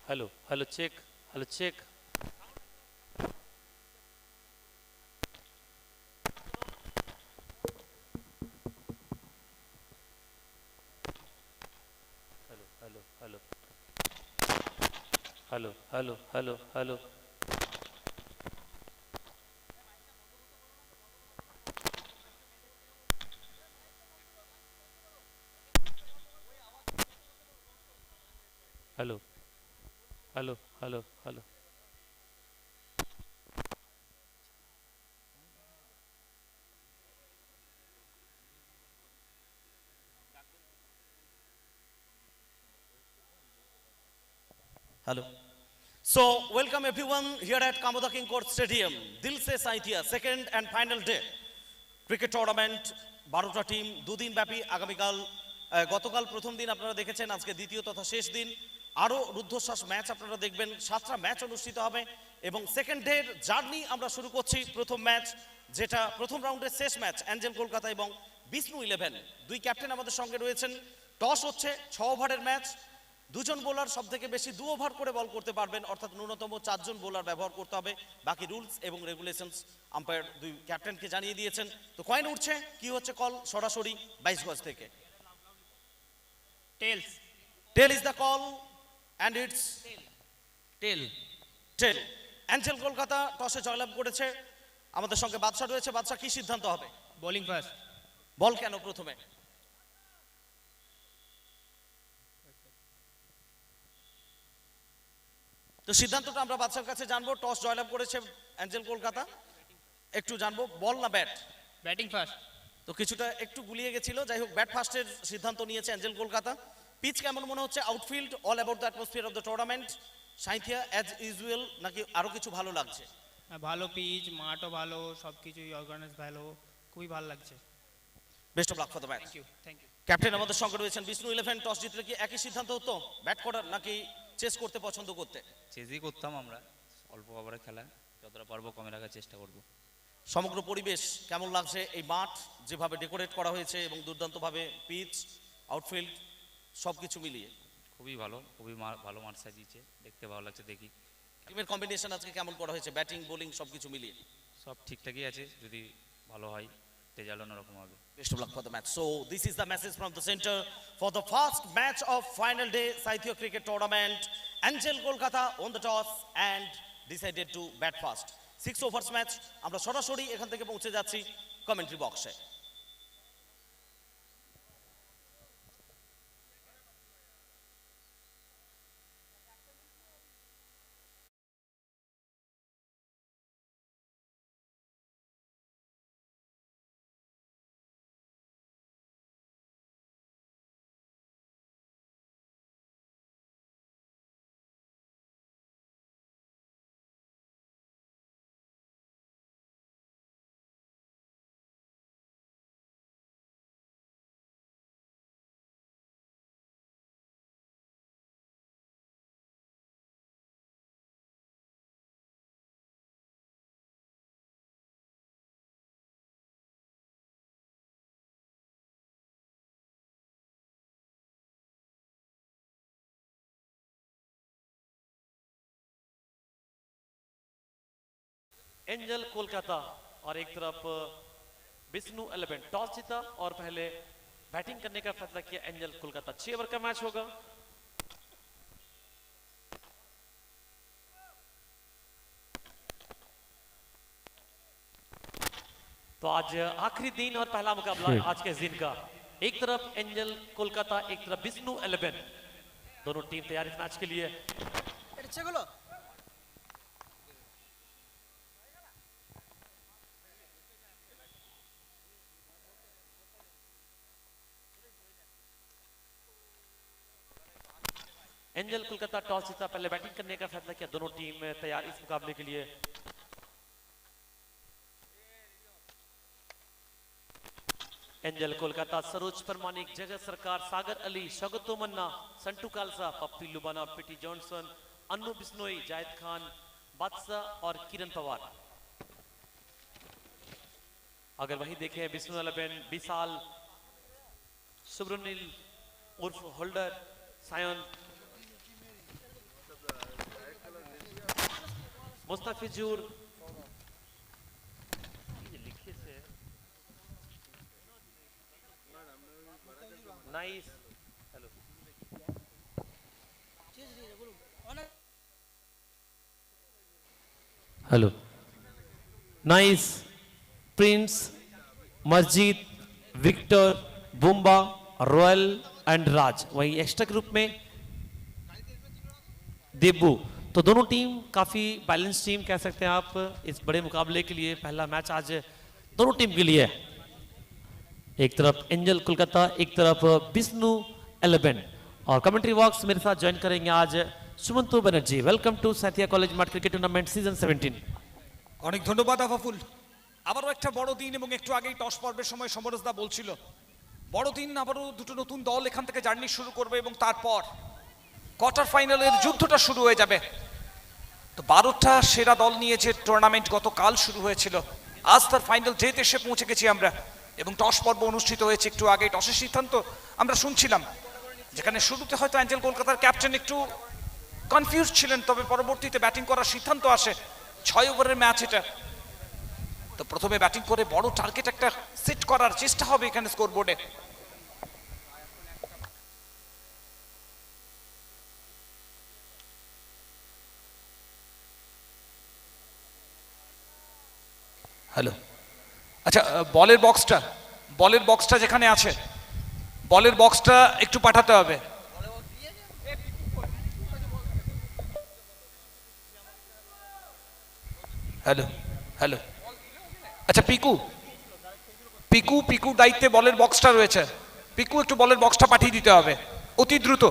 Hello hello check hello check hello hello hello hello hello hello hello hello hello hello hello Hello. So, welcome everyone here at Kamoda King Court Stadium. Dil se Saithia, second and final day. Cricket tournament 12টা team দুদিন ব্যাপী আগামীকাল গতকাল প্রথম দিন আপনারা দেখেছেন, আজকে দ্বিতীয় তথা শেষ দিন। আরও রুদ্ধশ্বাস ম্যাচ আপনারা দেখবেন, 7টা ম্যাচ অনুষ্ঠিত হবে এবং সেকেন্ড ডের জার্নি আমরা শুরু করছি। প্রথম ম্যাচ, যেটা প্রথম রাউন্ডের শেষ ম্যাচ, অ্যাঞ্জেল কলকাতা এবং বিষ্ণু ইলেভেন। দুই ক্যাপ্টেন আমাদের সঙ্গে রয়েছেন। টস হচ্ছে 6 ওভারের ম্যাচ। দুজন বোলার সব থেকে বেশি 2 ওভার করে বল করতে পারবেন, অর্থাৎ ন্যূনতম 4জন বোলার ব্যবহার করতে হবে। বাকি রুলস এবং রেগুলেশনস আম্পায়ার দুই ক্যাপ্টেনকে জানিয়ে দিয়েছেন। তো কয়েন উঠছে, কি হচ্ছে কল সরাসরি 22 গজ থেকে। Tails tail is the call and it's tail tail. Angel Kolkata টসে জয়লাভ করেছে। আমাদের সঙ্গে বাদশা রয়েছে। বাদশা, কি সিদ্ধান্ত হবে? Bowling first. বল কেন প্রথমে? তো সিদ্ধান্তটা আমরা বাদশার কাছে জানবো। টস জয়লাভ করেছে অ্যাঞ্জেল কলকাতা, একটু জানবো বল না ব্যাট। Batting first. তো কিছুটা একটু গুলিয়ে গেছিল, যাই হোক ব্যাট ফার্স্টের সিদ্ধান্ত নিয়েছে অ্যাঞ্জেল কলকাতা। পিচ কেমন মনে হচ্ছে? Outfield, all about the atmosphere of the tournament. Sainthia as usual নাকি আরো কিছু ভালো লাগছে? ভালো পিচ, মাঠও ভালো, সব কিছুই অর্গানাইজ ভালো, খুবই ভালো লাগছে। Best of luck for the match. Thank you thank you. Captain আমাদের সঙ্গে রয়েছেন বিষ্ণু ইলেভেন। টস জিতলে কি একই সিদ্ধান্ত হতো, ব্যাট করার নাকি চেস করতে পছন্দ করতে? চেজই করতাম আমরা, অল্প ওভারের খেলা, যতটা পারবো কমে রাখার চেষ্টা করব। সমগ্র পরিবেশ কেমন লাগছে? এই মাঠ যেভাবে ডেকোরেট করা হয়েছে এবং দুর্দান্তভাবে পিচ, আউটফিল্ড সব কিছু মিলিয়ে খুবই ভালো, খুবই ভালো মাঠ সাজিয়েছে, দেখতে ভালো লাগছে। দেখি টিমের কম্বিনেশন আজকে কেমন করা হয়েছে, ব্যাটিং বোলিং সব কিছু মিলিয়ে? সব ঠিকঠাকই আছে, যদি ভালো হয় রেজাল্ট অন্যরকম হবে। Best of luck for the match. So this is the message from the center for the first match of final day Saithya Cricket Tournament. Angel Kolkata won the toss and decided to bat first. 6 overs match. আমরা সরাসরি এখান থেকে পৌঁছে যাচ্ছি commentary বক্সে। Angel Kolkata और एक तरफ बिस्नू इलेवन। टॉस जीता और पहले बैटिंग करने का फैसला किया एंजल कोलकाता। 6 ओवर का मैच होगा। तो आज आखिरी दिन और पहला मुकाबला आज के दिन का। एक तरफ एंजल कोलकाता, एक तरफ बिस्नू इलेवन। दोनों टीम तैयार इस मैच के लिए। एंजल कोलकाता टॉस जीता, पहले बैटिंग करने का फैसला किया। दोनों टीम तैयार इस मुकाबले के लिए। एंजल कोलकाता सरोज परमानिक, जगत सरकार, सागर अली, शगतो मन्ना, संटू खालसा, पप्पी लुबाना, पिटी जॉनसन, अन्नू बिश्नोई, जायद खान, बादशाह और किरण पवार। अगर वही देखें बिस्नू इलेवन, विशाल, सुब्रनील उर्फ Holder, Sayan, Mustafizur nice hello hello nice Prince मस्जिद Victor Bumba Royal and Raj वही एक्स्ट्रा ग्रुप में देबू तो दोनों टीम काफ़ी बैलेंस टीम कह सकते हैं आप इस बड़े मुकाबले के लिए पहला मैच आज दोनों टीम के लिए है एक तरफ एंजल कोलकाता एक तरफ बिस्नु 11 और कमेंट्री बॉक्स मेरे साथ ज्वाइन करेंगे आज Sumanta Banerjee welcome to Santhia college মাঠ ক্রিকেট টুর্নামেন্ট সিজন 17 অনেক ধন্যবাদ আফাফুল আবারও একটা বড় দিন এবং একটু আগেই টস পর্বের সময় সমরজদা বলছিল বড় দিন আবারও দুটো নতুন দল এখান থেকে জার্নি শুরু করবে এবং তারপর কোয়ার্টার ফাইনালের যুদ্ধটা শুরু হয়ে যাবে তো 12টা সেরা দল নিয়ে যে টুর্নামেন্ট গতকাল শুরু হয়েছিল আজ তার ফাইনাল ডেতে এসে পৌঁছে গেছি আমরা এবং টস পর্ব অনুষ্ঠিত হয়েছে একটু আগে টসের সিদ্ধান্ত আমরা শুনছিলাম যেখানে শুরুতে হয়তো অ্যাঞ্জেল কলকাতার ক্যাপ্টেন একটু কনফিউজ ছিলেন তবে পরবর্তীতে ব্যাটিং করার সিদ্ধান্ত আসে 6 ওভারের ম্যাচ এটা তো প্রথমে ব্যাটিং করে বড় টার্গেট একটা সেট করার চেষ্টা হবে এখানে স্কোরবোর্ডে হ্যালো আচ্ছা বলের বক্সটা যেখানে আছে বলের বক্সটা একটু পাঠাতে হবে হ্যালো হ্যালো আচ্ছা পিকু দায়িত্বে বলের বক্সটা রয়েছে পিকু একটু বলের বক্সটা পাঠিয়ে দিতে হবে অতি দ্রুত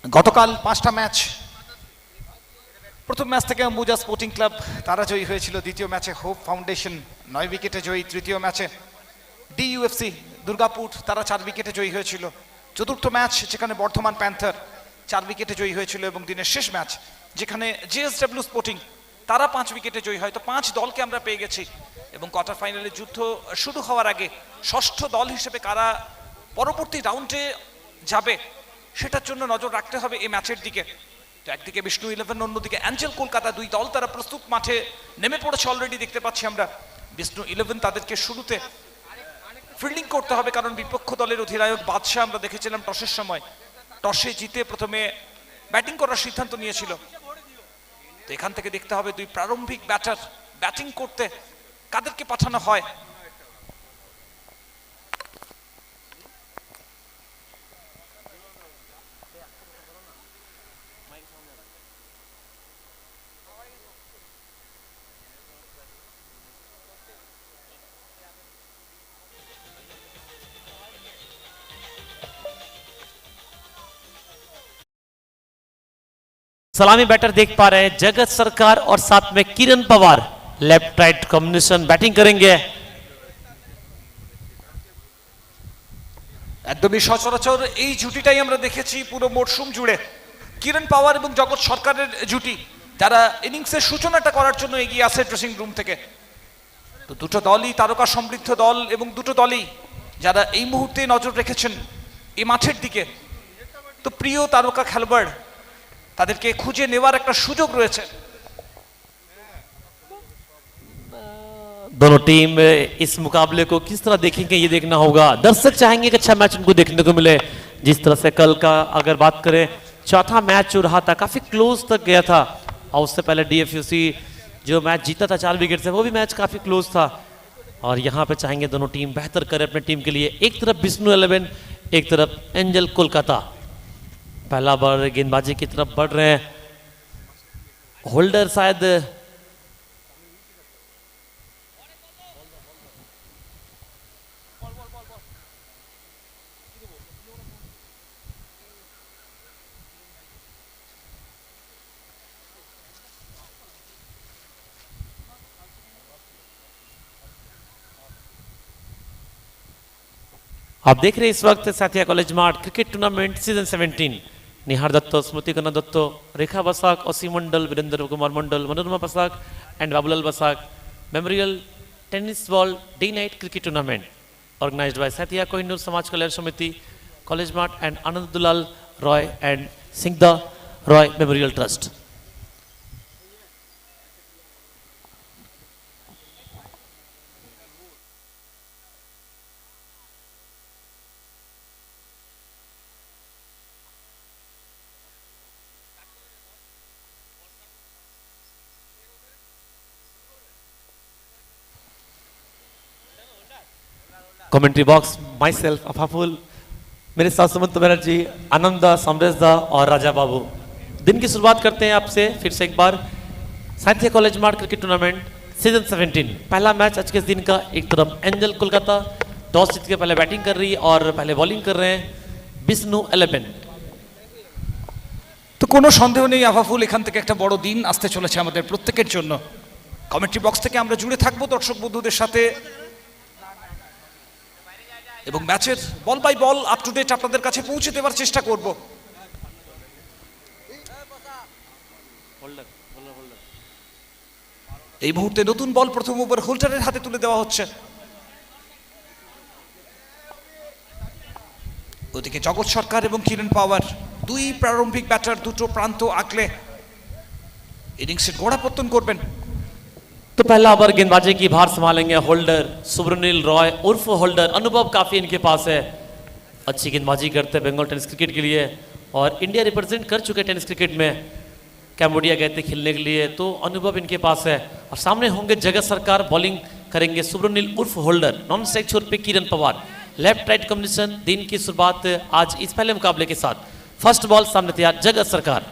গতকাল 5টা ম্যাচ প্রথম ম্যাচ থেকে অম্বুজা স্পোর্টিং ক্লাব তারা জয়ী হয়েছিল দ্বিতীয় ম্যাচে হোপ ফাউন্ডেশন 9 উইকেটে জয়ী তৃতীয় ম্যাচে ডিইউএফসি দুর্গাপুর তারা 4 উইকেটে জয়ী হয়েছিল চতুর্থ ম্যাচ যেখানে বর্ধমান প্যান্থার 4 উইকেটে জয়ী হয়েছিল এবং দিনের শেষ ম্যাচ যেখানে জেএসডব্লিউ স্পোর্টিং তারা 5 উইকেটে জয়ী হয় তো 5 দলকে আমরা পেয়ে গেছি এবং কোয়ার্টার ফাইনালের যুদ্ধ শুরু হওয়ার আগে ষষ্ঠ দল হিসেবে কারা পরবর্তী রাউন্ডে যাবে সেটার জন্য নজর রাখতে হবে এই ম্যাচের দিকে তো একদিকে বিষ্ণু 11 অন্যদিকে অ্যাঞ্জেল কলকাতা দুই দল তারা প্রস্তুত মাঠে নেমে পড়েছে অলরেডি দেখতে পাচ্ছি আমরা বিষ্ণু 11 তাদেরকে শুরুতে ফিল্ডিং করতে হবে কারণ বিপক্ষ দলের অধিনায়ক বাদশাহ আমরা দেখেছিলাম টসের সময় টসে জিতে প্রথমে ব্যাটিং করার সিদ্ধান্ত নিয়েছিল তো এখান থেকে দেখতে হবে দুই প্রারম্ভিক ব্যাটার ব্যাটিং করতে কাদেরকে পাঠানো হয় सलामी बैटर देख पा रहे हैं जगत सरकार और साथ में Kiran Pawar left right combination batting करेंगे একদমই সচরাচর এই জুটিটাই আমরা দেখেছি পুরো মরশুম জুড়ে কিরণ পাওয়ার এবং জগৎ সরকারের জুটি যারা ইনিংসের সূচনাটা করার জন্য এগিয়ে আসে ড্রেসিং রুম থেকে তো দুটো দলই তারকা সমৃদ্ধ দল এবং দুটো দলই যারা এই মুহূর্তে নজর রেখেছেন এই মাঠের দিকে তো প্রিয় তারকা খেলোয়াড় তাদেরকে খুঁজে নেওয়ার একটা সুযোগ রয়েছে दोनों टीम इस मुकाबले को किस तरह देखेंगे ये देखना होगा दर्शक चाहेंगे कि अच्छा मैच उनको देखने को मिले जिस तरह से कल का अगर बात करें चौथा मैच जो रहा था काफी क्लोज तक गया था और उससे पहले डीएफयूसी जो मैच जीता था 4 विकेट से वो भी मैच काफी क्लोज था और यहाँ पे चाहेंगे दोनों टीम बेहतर करे अपने टीम के लिए एक तरफ बिष्णु 11 एक तरफ एंजल कोलकाता पहला बार गेंदबाजी की तरफ बढ़ रहे हैं होल्डर शायद आप देख रहे हैं इस वक्त Sainthia college mart cricket tournament season 17। Nihar Dutta, Smriti Kanna Dutta, Rekha Basak, Asim Mondal, Virendra Kumar Mondal, Manorama Basak and Babulal Basak memorial tennis ball day night cricket tournament organized by Sathya Kohinoor Samaj Kalyan Samiti, College Mart and Anand Dulal Roy and Singda Roy Memorial Trust. Commentary box myself अफाफुल, मेरे साथ सुमंत बनर्जी, आनंदा, समरेशदा और राजा बाबू। दिन की शुरुआत करते हैं आपसे फिर से एक बार। Sainthia college mart cricket tournament season 17 पहला मैच आज के दिन का। एक तरफ एंजल कोलकाता टॉस जीत के पहले बैटिंग कर रही है और पहले बॉलिंग कर रहे हैं बिष्णु 11। তো কোনো সন্দেহ নেই আফাফুল, এখান থেকে একটা বড় দিন আসতে চলেছে আমাদের প্রত্যেকের জন্য। কমেন্ট্রি বক্স থেকে আমরা জুড়ে থাকবো দর্শক বন্ধুদের সাথে এবং ম্যাচের ball by ball up to date আপনাদের কাছে পৌঁছে দেওয়ার চেষ্টা করব। এই মুহূর্তে নতুন বল প্রথম ওভার হোল্ডারের হাতে তুলে দেওয়া হচ্ছে। ওদিকে জগৎ সরকার এবং কিরণ পাওয়ার দুই প্রারম্ভিক ব্যাটার দুটো প্রান্ত আগলে ইনিংসের গোড়াপত্তন করবেন। तो पहला ओवर गेंदबाजी की भार संभालेंगे होल्डर सुब्रनील रॉय उर्फ होल्डर। अनुभव काफी इनके पास है, अच्छी गेंदबाजी करते हैं बंगाल टेनिस क्रिकेट के लिए और इंडिया रिप्रेजेंट कर चुके टेनिस क्रिकेट में। कैम्बोडिया गए थे खेलने के लिए, तो अनुभव इनके पास है। और सामने होंगे जगत सरकार, बॉलिंग करेंगे सुब्रनील उर्फ होल्डर। नॉन स्ट्राइक छोर पे किरण पवार। लेफ्ट राइट कॉम्बिनेशन दिन की शुरुआत आज इस पहले मुकाबले के साथ। फर्स्ट बॉल सामने तैयार जगत सरकार।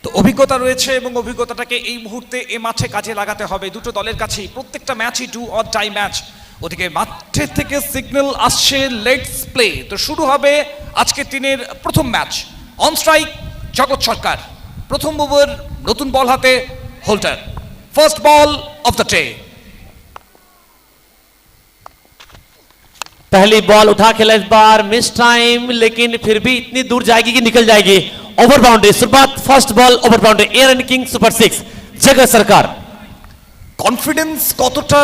তো অভিজ্ঞতা রয়েছে এবং অভিজ্ঞতাটাকে এই মুহূর্তে এই মাঠে কাজে লাগাতে হবে দুটো দলের কাছেই। প্রত্যেকটা ম্যাচই ডু অর ডাই ম্যাচ। ওদিকে মাঠের থেকে সিগন্যাল আসছে লেটস প্লে। তো শুরু হবে আজকের দিনের প্রথম ম্যাচ। অন স্ট্রাইক জগৎ সরকার, প্রথম ওভার নতুন বল হাতে holder. First ball of the day. पहली बॉल उठा खेला इस बार, मिस टाइम, लेकिन फिर भी इतनी दूर जाएगी कि निकल जाएगी। ओवर बाउंड्री शुरुआत, first ball over boundary, air and king super 6 जगत सरकार। कॉन्फिडेंस কতটা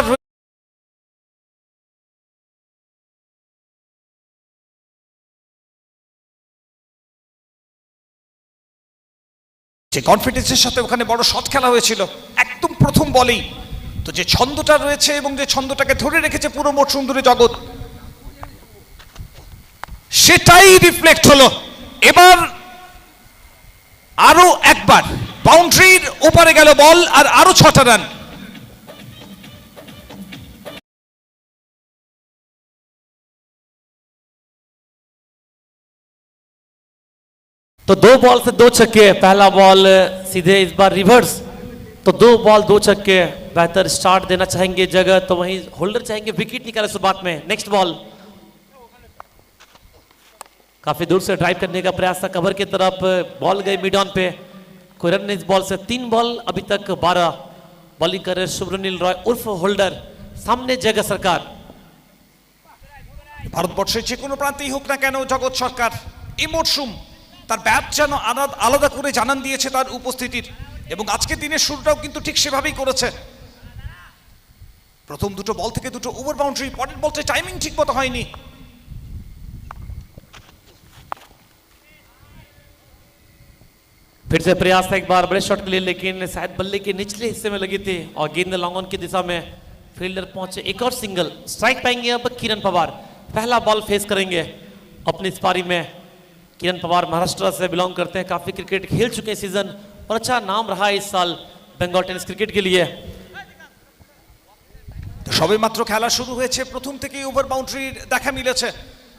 যে কনফিডেন্সের সাথে ওখানে বড় শট খেলা হয়েছিল একদম প্রথম বলেই। তো যে ছন্দটা রয়েছে এবং যে ছন্দটাকে ধরে রেখেছে পুরো মরশুম ধরে জগৎ, সেটাই রিফ্লেক্ট হলো এবার। আরো একবার বাউন্ডারির ওপারে গেল বল আর আরো 6টা রান। तो 2 बॉल से 2 छक्के। पहला बॉल सीधे इस बार रिवर्स, तो 2 बॉल 2 छक्के। बेहतर स्टार्ट देना चाहेंगे जगत, तो वहीं होल्डर चाहेंगे विकेट निकाले शुरुआत में। नेक्स्ट बॉल काफी दूर से ड्राइव करने का प्रयास था कवर की तरफ, बॉल गई मिड ऑन पे। कोई रन इस बॉल से। 3 बॉल अभी तक 12। बॉलिंग कर रहे सुब्रनील रॉय उर्फ होल्डर, सामने जगत सरकार। ভারতবর্ষের যে কোনো প্রান্তেই হোক না কেন জগৎ সরকার এই মরশুম তার ব্যাট যেন আলাদা করে জানান দিয়েছে তার উপস্থিতির, এবং আজকের দিনের শুরুটাও কিন্তু ঠিক সেভাবেই করেছে। প্রথম দুটো বল থেকে দুটো ওভার বাউন্ডারি, পরের বলতে টাইমিং ঠিক মতো হয়নি। फिर से प्रयास था एक बार बड़े शॉट के लिए, लेकिन शायद बल्ले के निचले हिस्से में लगी थी और गेंद लॉन्ग ऑन की दिशा में फील्डर पहुंचे। एक और सिंगल स्ट्राइक पाएंगे अब किरण पवार। पहला बॉल फेस करेंगे अपनी इस पारी में। किरण पवार महाराष्ट्र से बिलोंग करते हैं, काफी क्रिकेट खेल चुके हैं सीजन और अच्छा नाम रहा है इस साल बंगाल टेनिस क्रिकेट के लिए। তো সবে মাত্র খেলা শুরু হয়েছে, প্রথম থেকেই ওভার বাউন্ডারির দেখা মিলেছে।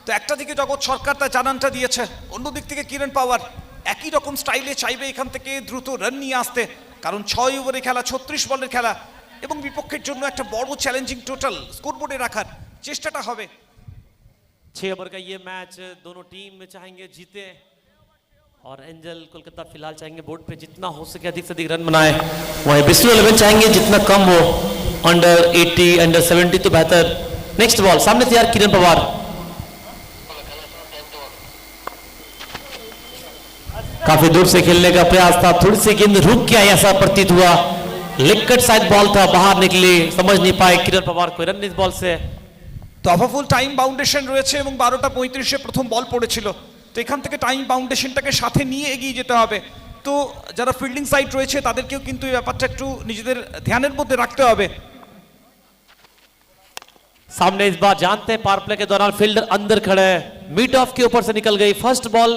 তো একটা দিকে জগৎ সরকার তার জানানটা দিয়েছে, অন্য দিক থেকে কিরণ পাওয়ার একই রকম স্টাইলে চাইবে এখান থেকে দ্রুত রান নিয়ে আসতে, কারণ 6 ওভারে খেলা, 36 বলের খেলা এবং বিপক্ষের জন্য একটা বড় চ্যালেঞ্জিং টোটাল স্কোরবোর্ডে রাখার চেষ্টাটা হবে। 6 ओवर का ये मैच दोनों टीम चाहेंगे जीते और एंजल कोलकाता फिलहाल चाहेंगे बोर्ड पे जितना हो सके अधिक से अधिक रन बनाए। वहीं बिष्णु 11 चाहेंगे जितना कम हो, अंडर 80 अंडर 70 तो बेहतर। नेक्स्ट बॉल सामने तैयार किरण पवार। काफी दूर से खेलने का प्रयास था, थोड़ी सी गेंद रुक गया ऐसा प्रतीत हुआ। लिकट साइड बॉल था, बाहर निकली, समझ नहीं पाए किरण पवार कोई रन इस बॉल से। তফাফুল টাইম বাউন্ডেশন রয়েছে এবং 12:35-এ প্রথম বল পড়েছিল, তো এখান থেকে টাইম বাউন্ডেশনটাকে সাথে নিয়ে এগিয়ে যেতে হবে। তো যারা ফিল্ডিং সাইড রয়েছে তাদেরকেও কিন্তু এই ব্যাপারটা একটু নিজেদের ধ্যানের মধ্যে রাখতে হবে। सामने इस बार जानते हैं पावर प्ले के दौरान फील्डर अंदर खड़े हैं, मीट ऑफ के ऊपर से निकल गई। फर्स्ट बॉल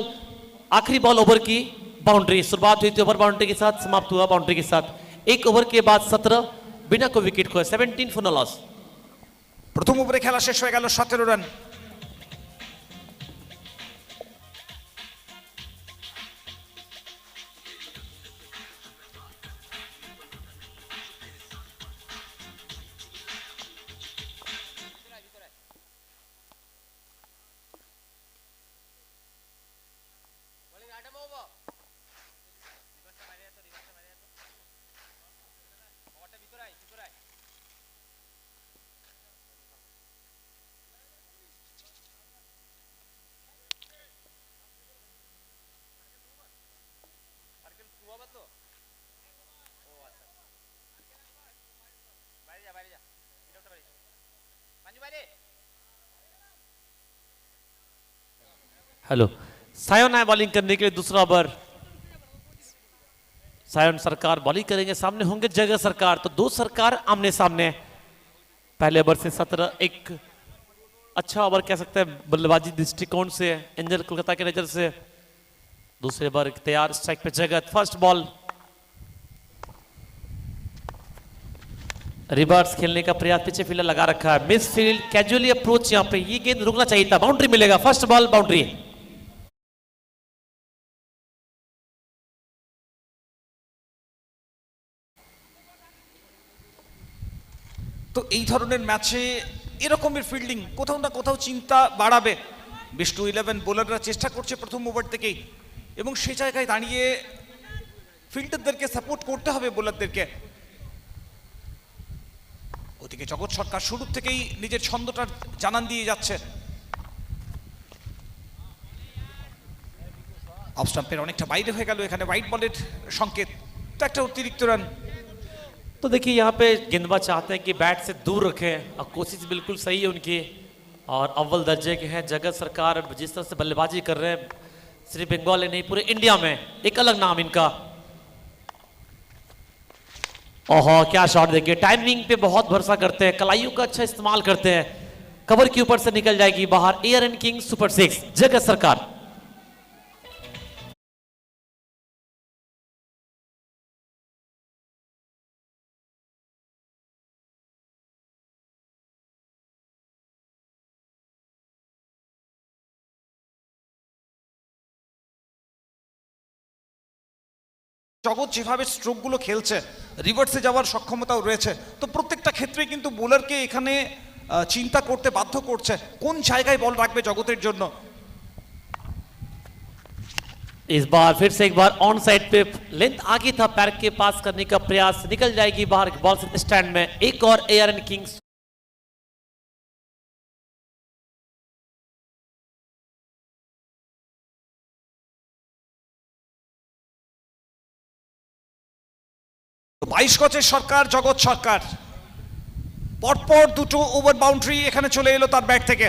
आखिरी बॉल ओवर की बाउंड्री, शुरुआत हुई थी ओवर बाउंड्री के साथ, समाप्त हुआ बाउंड्री के साथ। एक ओवर के बाद 17 बिना कोई विकेट खोए, 17 फॉर नो लॉस। প্রথম ওভারে খেলা শেষ হয়ে গেল 17 রান। हेलो, सायन आए बॉलिंग करने के लिए दूसरा ओवर। सायन सरकार बॉलिंग करेंगे, सामने होंगे जगह सरकार, तो दो सरकार आमने सामने। पहले ओवर से 17 एक अच्छा ओवर कह सकते हैं बल्लेबाजी दृष्टिकोण से, एंजल कोलकाता की नजर से। दूसरे ओवर तैयार, स्ट्राइक पे जगत। फर्स्ट बॉल रिवर्स खेलने का प्रयास, पीछे फील्डर लगा रखा है, मिस फील्ड, कैजुअली अप्रोच। यहां पे ये गेंद रुकना चाहिए था, बाउंड्री मिलेगा। First ball boundary. তো এই ধরনের ম্যাচে এরকমের ফিল্ডিং কোথাও না কোথাও চিন্তা বাড়াবে। বেস্ট 11 বোলাররা চেষ্টা করছে প্রথম ওভার থেকেই, এবং সেই জায়গায় দাঁড়িয়ে ফিল্ডারদেরকে সাপোর্ট করতে হবে বোলারদেরকে। ওদিকে জগৎ সরকার শুরু থেকেই নিজের ছন্দটার জানান দিয়ে যাচ্ছে। অফ স্টাম্পের অনেকটা বাইরে হয়ে গেল, এখানে হোয়াইট বলের সংকেত, তো একটা অতিরিক্ত রান। तो देखिए यहाँ पे गेंदबाज चाहते हैं कि बैट से दूर रखें, और कोशिश बिल्कुल सही है उनकी, और अव्वल दर्जे के हैं जगत सरकार। जिस तरह से बल्लेबाजी कर रहे हैं सिर्फ बंगाल ही नहीं, पूरे इंडिया में एक अलग नाम इनका। ओहो, क्या शॉट देखिए, टाइमिंग पे बहुत भरोसा करते हैं, कलाइयों का अच्छा इस्तेमाल करते हैं। कवर के ऊपर से निकल जाएगी बाहर, एयर एंड किंग सुपर 6 जगत सरकार। জগৎ যেভাবে স্ট্রোকগুলো খেলছে, রিভার্সে যাওয়ার সক্ষমতাও রয়েছে, তো প্রত্যেকটা ক্ষেত্রে কিন্তু বোলারকে এখানে চিন্তা করতে বাধ্য করছে কোন জায়গায় বল রাখবে জগতের জন্য। इस बार फिर से एक बार ऑन साइड पे लेंथ आगे था, पैर के पास करने का प्रयास, निकल जाएगी बाहर बॉल से स्टैंड में। एक और एयर एंड किंग्स। তো 22 গজের সরকার জগৎ সরকার, পরপর দুটো ওভার বাউন্ডারি এখানে চলে এলো তার ব্যাট থেকে।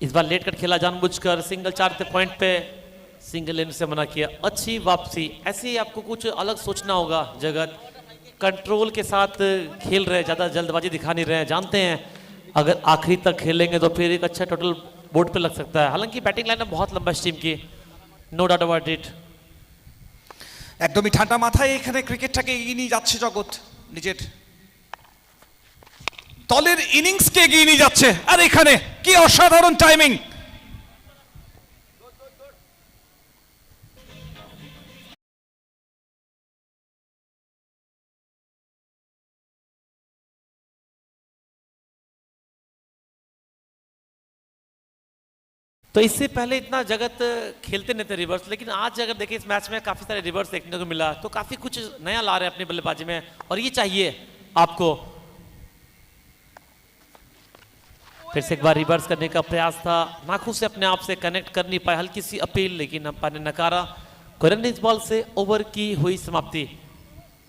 इस बार लेट कर खेला जानबूझकर, सिंगल 4 पॉइंट पे, सिंगल लेने से मना किया। अच्छी वापसी, ऐसे ही आपको कुछ अलग सोचना होगा। जगत कंट्रोल के साथ खेल रहे, ज्यादा जल्दबाजी दिखा नहीं रहे हैं। जानते हैं अगर आखिरी तक खेलेंगे तो फिर एक अच्छा टोटल बोर्ड पे लग सकता है। हालांकि बैटिंग लाइन बहुत लंबा इस टीम की, नो डाउट अबाउट इट। একদমই ঠান্ডা মাথায় এখানে ক্রিকেটটাকে এগিয়ে নিয়ে যাচ্ছে জগৎ, নিজের দলের ইনিংসকে এগিয়ে নিয়ে যাচ্ছে। আর এখানে কি অসাধারণ টাইমিং! तो इससे पहले इतना जगत खेलते नहीं थे रिवर्स, लेकिन आज अगर देखें इस मैच में काफी सारे रिवर्स देखने को मिला, तो काफी कुछ नया ला रहे हैं अपनी बल्लेबाजी में, और ये चाहिए आपको। फिर से एक बार रिवर्स करने का प्रयास था, नाखून से अपने आप से कनेक्ट कर नहीं पाए, हल्की सी अपील लेकिन अंपायर ने नकारा। कोई रन इस बॉल से ओवर की हुई समाप्ति।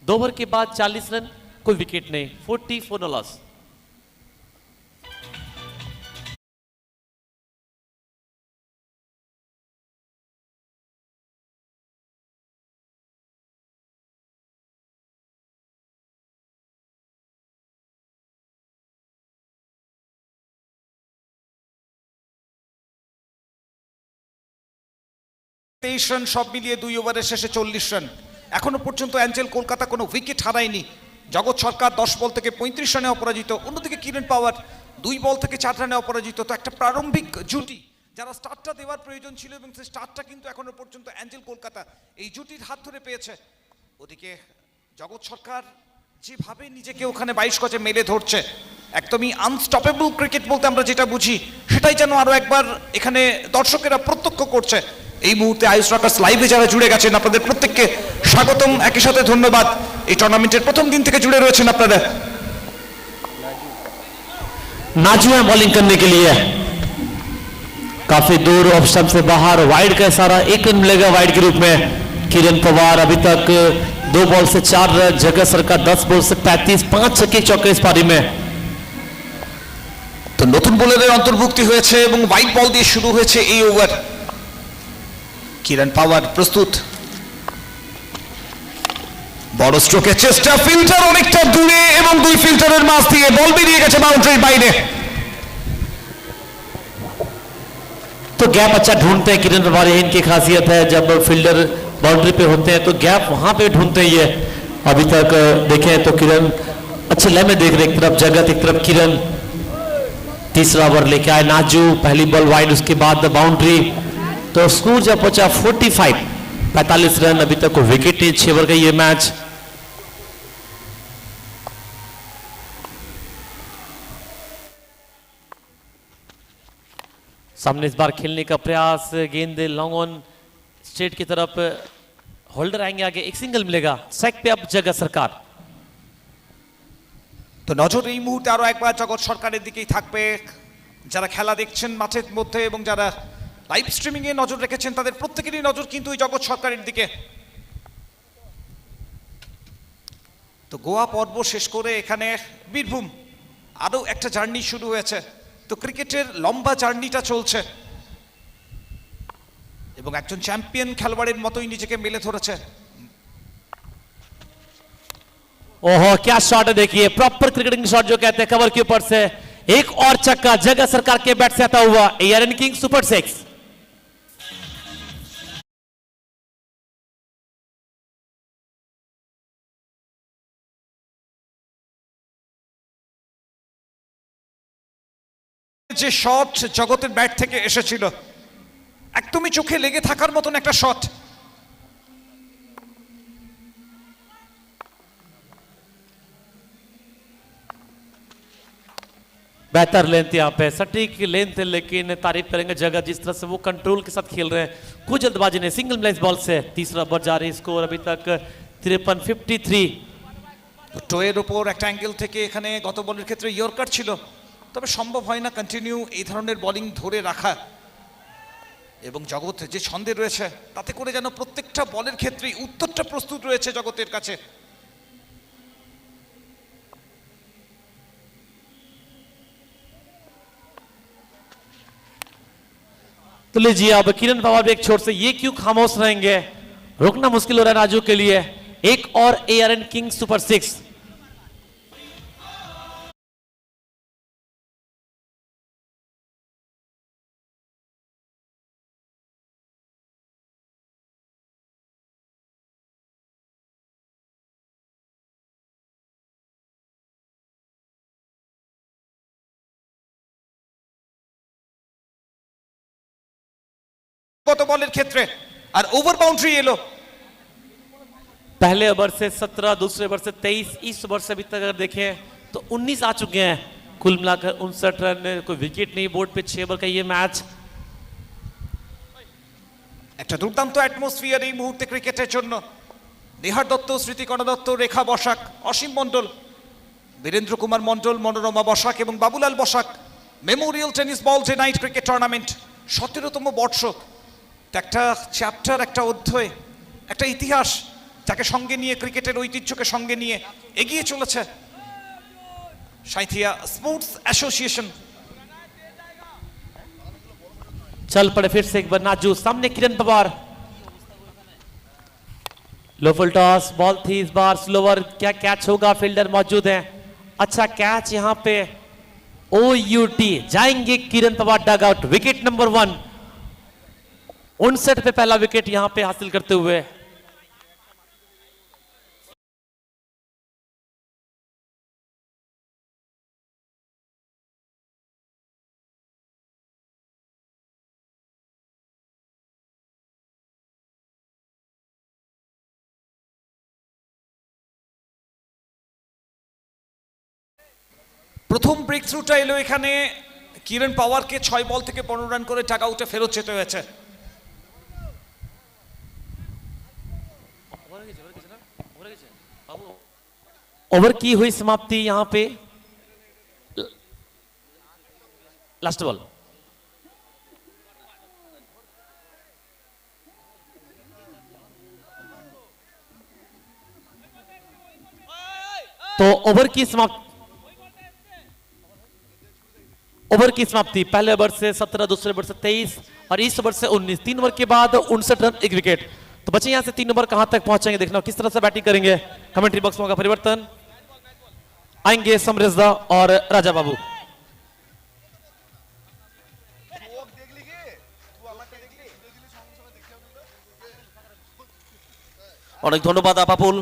2 ओवर के बाद 40 रन, कोई विकेट नहीं, 44 नो लॉस। তেইশ রান সব মিলিয়ে 2 ওভারের শেষে 40 রান। এখনো পর্যন্ত অ্যাঞ্জেল কলকাতা কোনো উইকেট হারায়নি। জগৎ সরকার 10 বল থেকে 35 রানে অপরাজিত, অন্যদিকে কিরণ পাওয়ার 2 বল থেকে 4 রানে অপরাজিত। তো একটা প্রারম্ভিক জুটি যারা স্টার্টটা দেওয়ার প্রয়োজন ছিল এবং সেই স্টার্টটা কিন্তু এখনো পর্যন্ত অ্যাঞ্জেল কলকাতা এই জুটির হাত ধরে পেয়েছে। ওদিকে জগৎ সরকার যেভাবে নিজেকে ওখানে 22 গজে মেলে ধরছে, একদমই আনস্টপেবল ক্রিকেট বলতে আমরা যেটা বুঝি সেটাই যেন আরো একবার এখানে দর্শকেরা প্রত্যক্ষ করছে। এই মুহূর্তে আইস রকার্স লাইভে যারা জুড়ে গেছেন আপনাদের প্রত্যেককে স্বাগতম, একই সাথে ধন্যবাদ। এই টুর্নামেন্টের প্রথম দিন থেকে জুড়ে রয়েছেন আপনারা। नाजू है बॉलिंग करने के लिए, काफी दूर ऑफ स्टंप से बाहर, वाइड का इशारा, 1 रन मिलेगा वाइड के रूप में। किरण पवार अभी तक 2 बॉल से 4 रन, जगह सरकार 10 बॉल से 35, 5 छक्के चौके इस पारी में। তো নতুন বোলারের অন্তর্ভুক্তি হয়েছে এবং হোয়াইট বল দিয়ে শুরু হয়েছে এই ওভার। কিরণ পাওয়ার প্রস্তুত, বড় স্ট্রোকের চেষ্টা, ফিল্টার অনেকটা দূরে এবং 2 ফিল্টারের মাঝ দিয়ে বল বেরিয়ে গেছে বাউন্ডারির বাইরে। तो गैप अच्छा ढूंढते हैं किरण पवार, ये इनकी खासियत है, जब फील्डर बाउंड्री पे होते हैं तो गैप वहां पे ढूंढते हैं ये। अभी तक देखें तो किरण अच्छे लय में देख रहे, एक तरफ जगत एक तरफ किरण। तीसरा ओवर लेके आए नाजू, पहली बॉल वाइड, उसके बाद बाउंड्री। तो स्कोर जब पहुंचा 45 रन, अभी तक कोई विकेट नहीं, 6 ओवर का ये मैच। सामने इस बार खेलने का प्रयास, गेंद लॉन्ग ऑन स्ट्रेट की तरफ, होल्डर आएंगे आगे, एक सिंगल मिलेगा। सेक पे अब जगह सरकार। তো নজর এই মুহূর্তে আরো একবার জগৎ সরকারের দিকেই থাকবে। যারা খেলা দেখছেন মাঠের মধ্যে এবং যারা লাইভ স্ট্রিমিং এ নজর রেখেছেন তাদের প্রত্যেকেরই নজর কিন্তু ওই জগৎ সরকারের দিকে। তো গোয়া পর্ব শেষ করে এখানে বীরভূম আরো একটা জার্নি শুরু হয়েছে। তো ক্রিকেটের লম্বা জার্নিটা চলছে এবং একজন চ্যাম্পিয়ন খেলোয়াড়ের মতোই নিজেকে মেলে ধরেছে। ओहो क्या शॉट है, देखिए प्रॉपर क्रिकेटिंग शॉट जो कहते हैं, कवर के ऊपर से एक और छक्का जगह सरकार के बैट से आता हुआ, एआरएन किंग सुपर 6। যে শট জগতের ব্যাট থেকে এসেছিল, একদমই চোখে লেগে থাকার মতন একটা শট। बेहतर लेंथ यहाँ पे, सटीक लेंथ है, लेकिन तारीफ करेंगे जगह जिस तरह से वो कंट्रोल के साथ खेल रहे हैं। कुछ जल्दबाजी ने सिंगल ब्लैंस बॉल से तीसरा ओवर जारी, स्कोर अभी तक 53-53। টোয়ের উপর একটা অ্যাঙ্গেল থেকে এখানে গত বলের ক্ষেত্রে ইয়র্কার ছিল, তবে সম্ভব হয় না কন্টিনিউ এই ধরনের বোলিং ধরে রাখা। এবং জগৎ যে ছন্দে রয়েছে তাতে করে যেন প্রত্যেকটা বলের ক্ষেত্রেই উত্তরটা প্রস্তুত রয়েছে জগতের কাছে। तो लीजिए अब किरण पवार भी एक छोर से, ये क्यों खामोश रहेंगे, रोकना मुश्किल हो रहा है राजू के लिए। एक और एआरएन किंग सुपर 6। কত বলের ক্ষেত্রে আর ওভার বাউন্ডারি এলো। पहले ओवर से 17, दूसरे ओवर से 23, इस ओवर से अभी तक अगर देखें तो 19 आ चुके हैं, कुल मिलाकर 59 रन, कोई विकेट नहीं, बोर्ड पे 6 ओवर का ये मैच। একটা দুর্দান্ত অ্যাটমসফিয়ার এই মুহূর্তে ক্রিকেটের জন্য। নিহার দত্ত, স্মৃতিকণা দত্ত, রেখা বসাক, অসীম মণ্ডল, বীরেন্দ্র কুমার মণ্ডল, মনোরমা বসাক এবং Babulal Basak memorial tennis ball day night cricket tournament 17তম বর্ষ, একটা চ্যাপ্টার, একটা অধ্যায়, একটা ইতিহাস যাকে সঙ্গে নিয়ে, ক্রিকেটের ঐতিহ্যকে সঙ্গে নিয়ে এগিয়ে চলেছে সাঁইথিয়া স্পোর্টস অ্যাসোসিয়েশন। चल पड़े फिर से एक बार नाजू, सामने Kiran Pawar, low full toss, ball थी इस बार स्लोवर, क्या कैच होगा? फील्डर मौजूद है, अच्छा कैच यहाँ पे OUT, जाएंगे Kiran Pawar dugout, wicket number 1, 59 पे पहला विकेट यहाँ पे हासिल करते हुए। প্রথম ব্রেক থ্রুটা এলো এখানে কিরণ পাওয়ারকে 6 বল থেকে 15 রান করে টাক আউটে ফেরত যেতে হয়েছে। ओवर की हुई समाप्ति यहां पे, लास्ट बॉल, तो ओवर की समाप्ति, ओवर की समाप्ति, पहले ओवर से 17, दूसरे ओवर से 23 और इस ओवर से 19, 3 ओवर के बाद 59 रन 1 विकेट। तो बच्चे यहां से 3 ओवर कहां तक पहुंचेंगे, देखना किस तरह से बैटिंग करेंगे। कमेंट्री बॉक्स में होगा परिवर्तन, आएंगे समरेशदा और राजा बाबू। অনেক ধন্যবাদ আপাপুল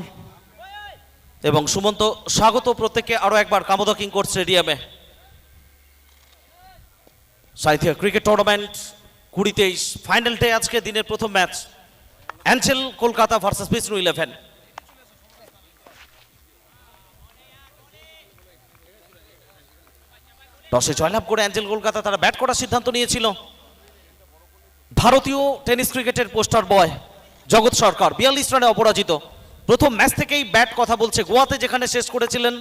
এবং সুমন্ত, স্বাগত প্রত্যেককে আরো একবার কামোদা কিং কোর্ট স্টেডিয়ামে। Sainthia cricket tournament 2023 final day, আজকে দিনের প্রথম match Angel Kolkata versus Bishnu 11। টসে জয়লাভ করে অ্যাঞ্জেল কলকাতা তারা ব্যাট করার সিদ্ধান্ত নিয়েছিল। ভারতীয় টেনিস ক্রিকেটের পোস্টার বয় জগৎ সরকার 42 রানে অপরাজিত, প্রথম ম্যাচ থেকেই ব্যাট কথা বলছে। গোয়াতে যেখানে শেষ করেছিলেন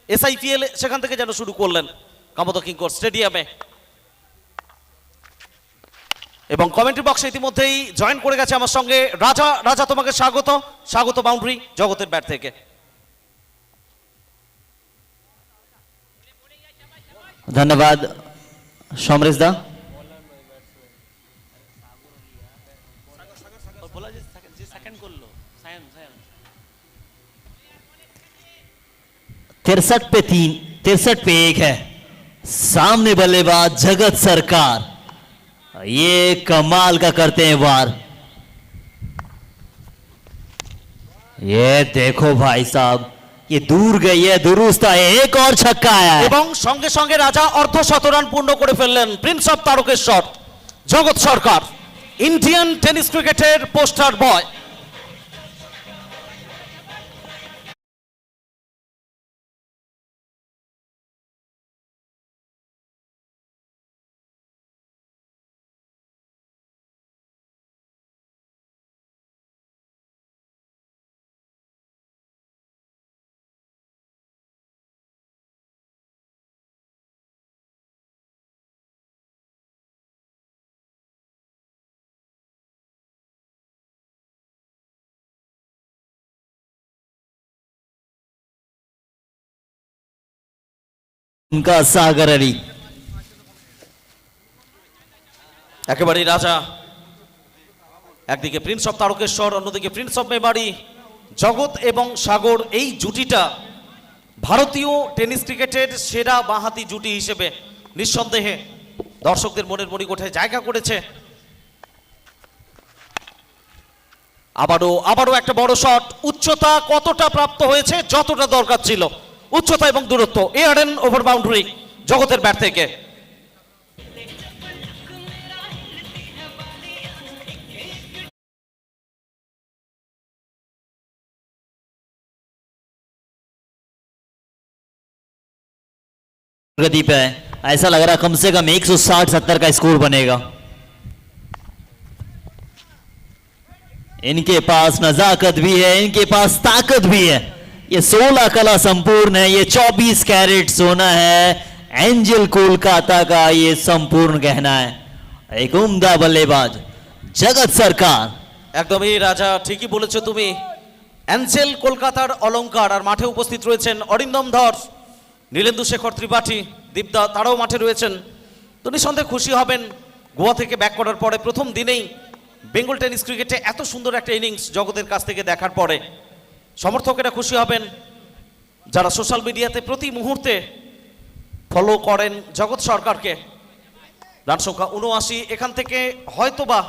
SIPL, সেখান থেকে যেন শুরু করলেন কামোদা কিং কোর্ট স্টেডিয়ামে। এবং কমেন্ট্রি বক্সে ইতিমধ্যেই জয়েন করে গেছে আমার সঙ্গে রাজা। রাজা, তোমাকে স্বাগত। স্বাগত বাউন্ডারি জগতের ব্যাট থেকে। ধন্যবাদ সমরেশ দা। तिरसठ पे 3, 63 पे 1 है, सामने बल्लेबाज जगत सरकार, ये कमाल का करते हैं वार। ये देखो भाई साहब, ये दूर गई है, दुरुस्त है, एक और छक्का आया है। এবং সঙ্গে সঙ্গে রাজা অর্ধশতরান পূর্ণ করে ফেললেন। প্রিন্স অফ তারকেশ্বর জগৎ সরকার, ইন্ডিয়ান টেনিস ক্রিকেটের পোস্টার বয়। उनका सागर अली একেবারেই রাজা, একদিকে প্রিন্স অফ তারকেশ্বর, অন্যদিকে প্রিন্স অফ মেমারি। জগৎ এবং সাগর এই জুটিটা ভারতীয় টেনিস ক্রিকেটের সেরা বাঁহাতি জুটি হিসেবে নিঃসন্দেহে দর্শকদের মনের মণিকোঠায় জায়গা করেছে। আবারও একটা বড় শট, উচ্চতা কতটা প্রাপ্ত হয়েছে, যতটা দরকার ছিল, উচ্চতা এবং দূরত্ব। এয়ারেন ওভার বাউন্ডারি জগতের ব্যাট থেকে। प्रगति पे है, ऐसा लग रहा है कम से कम 160-70 का स्कोर बनेगा। इनके पास नजाकत भी है, इनके पास ताकत भी है। ये 16 कला संपूर्ण है, ये 24 कैरेट सोना है। एंजल कोलकाता का ये संपूर्ण कहना है। एक उम्दा बल्लेबाज जगत सरकार। একদমই রাজা, ঠিকই বলেছো তুমি। অ্যাঞ্জেল কলকাতার অলংকার, আর মাঠে উপস্থিত রয়েছেন অরিন্দম ধর, নীলেন্দু শেখর ত্রিপাঠী, দীপদা, তারাও মাঠে রয়েছেন। তো নিঃসন্দেহে খুশি হবেন গোয়া থেকে ব্যাক করার পরে প্রথম দিনেই বেঙ্গল টেনিস ক্রিকেটে এত সুন্দর একটা ইনিংস জগতের কাছ থেকে দেখার পরে সমর্থকেরা খুশি হবেন, যারা সোশ্যাল মিডিয়াতে প্রতি মুহূর্তে ফলো করেন জগৎ সরকারকে। রান সংখ্যা ৭৯, এখান থেকে হয়তোবা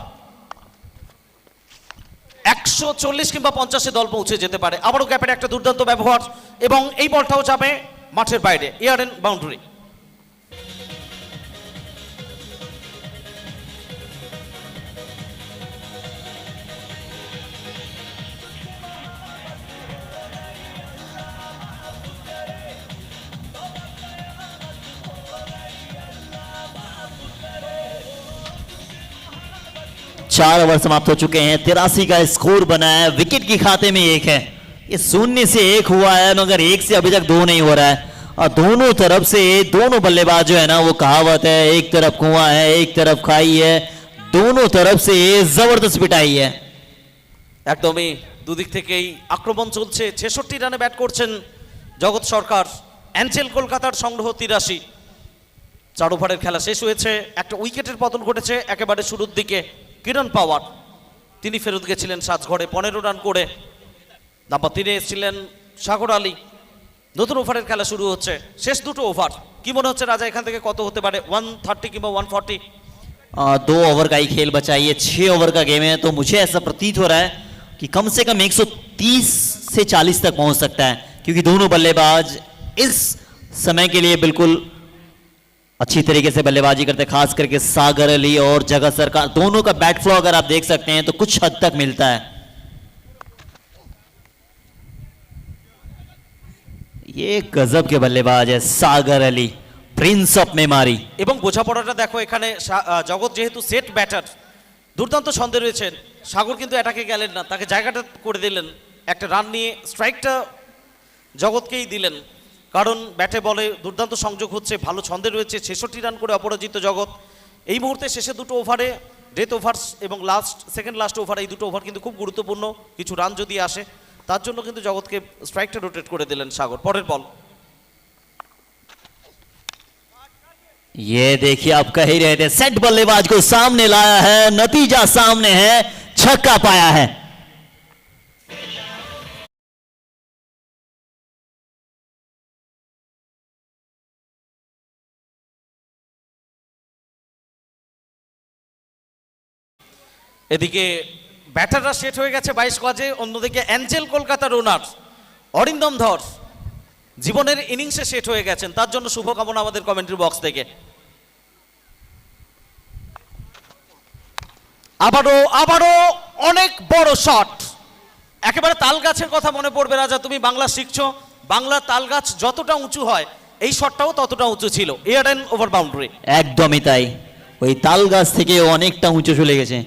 ১৪০ কিংবা ৫০ দল পৌঁছে যেতে পারে। আবারও গ্যাপের একটা দুর্দান্ত ব্যবহার এবং এই বলটাও যাবে মাঠের বাইরে, এয়ার এন্ড বাউন্ডারি। चार ओवर समाप्त हो चुके हैं, 83 का स्कोर बना है, विकेट की खाते में एक है। ये 0 से 1 हुआ है, मगर 1 से अभी तक 2 नहीं हो रहा है। और दोनों तरफ से दोनों बल्लेबाज जो है ना, वो कहावत है, एक तरफ कुआं है एक तरफ खाई है, दोनों तरफ से जबरदस्त पिटाई है। একদমই দুদিক থেকেই আক্রমণ চলছে। ৬৬ রানে ব্যাট করছেন জগৎ সরকার। অ্যাঞ্জেল কলকাতার সংগ্রহ ৮৩। ৪ ওভারের খেলা শেষ হয়েছে, একটা উইকেটের পতন ঘটেছে একেবারে শুরুর দিকে। কিরণ পাওয়ার তিনি ফেরত গেছিলেন সাজঘরে ১৫ রান করে। নাম্বার 3-এ এসেছিলেন সাগর আলী। নতুন ওভারের খেলা শুরু হচ্ছে, শেষ দুটো ওভার। কি মনে হচ্ছে রাজা, এখান থেকে কত হতে পারে? 130 কিংবা 140? 2 ओवर का ही खेल बचा है, ये 6 ओवर का गेम है, तो मुझे ऐसा प्रतीत हो रहा है कि कम से कम 130 से 40 तक पहुंच सकता है, क्योंकि दोनों बल्लेबाज इस समय के लिए बिल्कुल अच्छी तरीके से बल्लेबाजी करते, खास करके सागर अली और जगत सरकार। दोनों का बैट फ्लो अगर आप देख सकते हैं तो कुछ हद तक मिलता है। ये गजब के बल्लेबाज है सागर अली, प्रिंस ऑफ मेमारी। এবং বোঝাপড়াটা দেখো এখানে। জগৎ যেহেতু সেট ব্যাটার, দুর্দান্ত ছন্দে রয়েছেন। সাগর কিন্তু অ্যাটাকে গেলেন না, তাকে জায়গাটা করে দিলেন, একটা রান নিয়ে স্ট্রাইকটা জগৎকেই দিলেন, কারণ ব্যাটে বলে দুর্দান্ত সংযোগ হচ্ছে, ভালো ছন্দে রয়েছে। ৬৬ রান করে অপরাজিত জগৎ। এই মুহূর্তে শেষে দুটো ওভারে, ডেথ ওভার্স এবং সেকেন্ড লাস্ট ওভার, এই দুটো ওভার কিন্তু খুব গুরুত্বপূর্ণ। কিছু রান যদি আসে তার জন্য কিন্তু জগৎকে স্ট্রাইকটা রোটেট করে দিলেন সাগর। পরের বল। ये देखिए, आप कह ही रहे थे, सेट बल्लेबाज को सामने लाया है, नतीजा सामने है, छक्का पाया है। এদিকে ব্যাটাররা সেট হয়ে গেছে 22 গজে, অন্যদিকে অ্যাঞ্জেল কলকাতার ওনার অরিন্দম ধর জীবনের ইনিংসে সেট হয়ে গেছেন, তার জন্য শুভকামনা আমাদের কমেন্ট্রি বক্স থেকে। আবারও অনেক বড় শট, একেবারে তাল গাছের কথা মনে পড়বে রাজা। তুমি বাংলা শিখছো, বাংলা তাল গাছ যতটা উঁচু হয় এই শটটাও ততটা উঁচু ছিল, এয়ার এন্ড ওভার বাউন্ডারি। একদমই তাই, ওই তাল গাছ থেকে অনেকটা উঁচু চলে গেছে।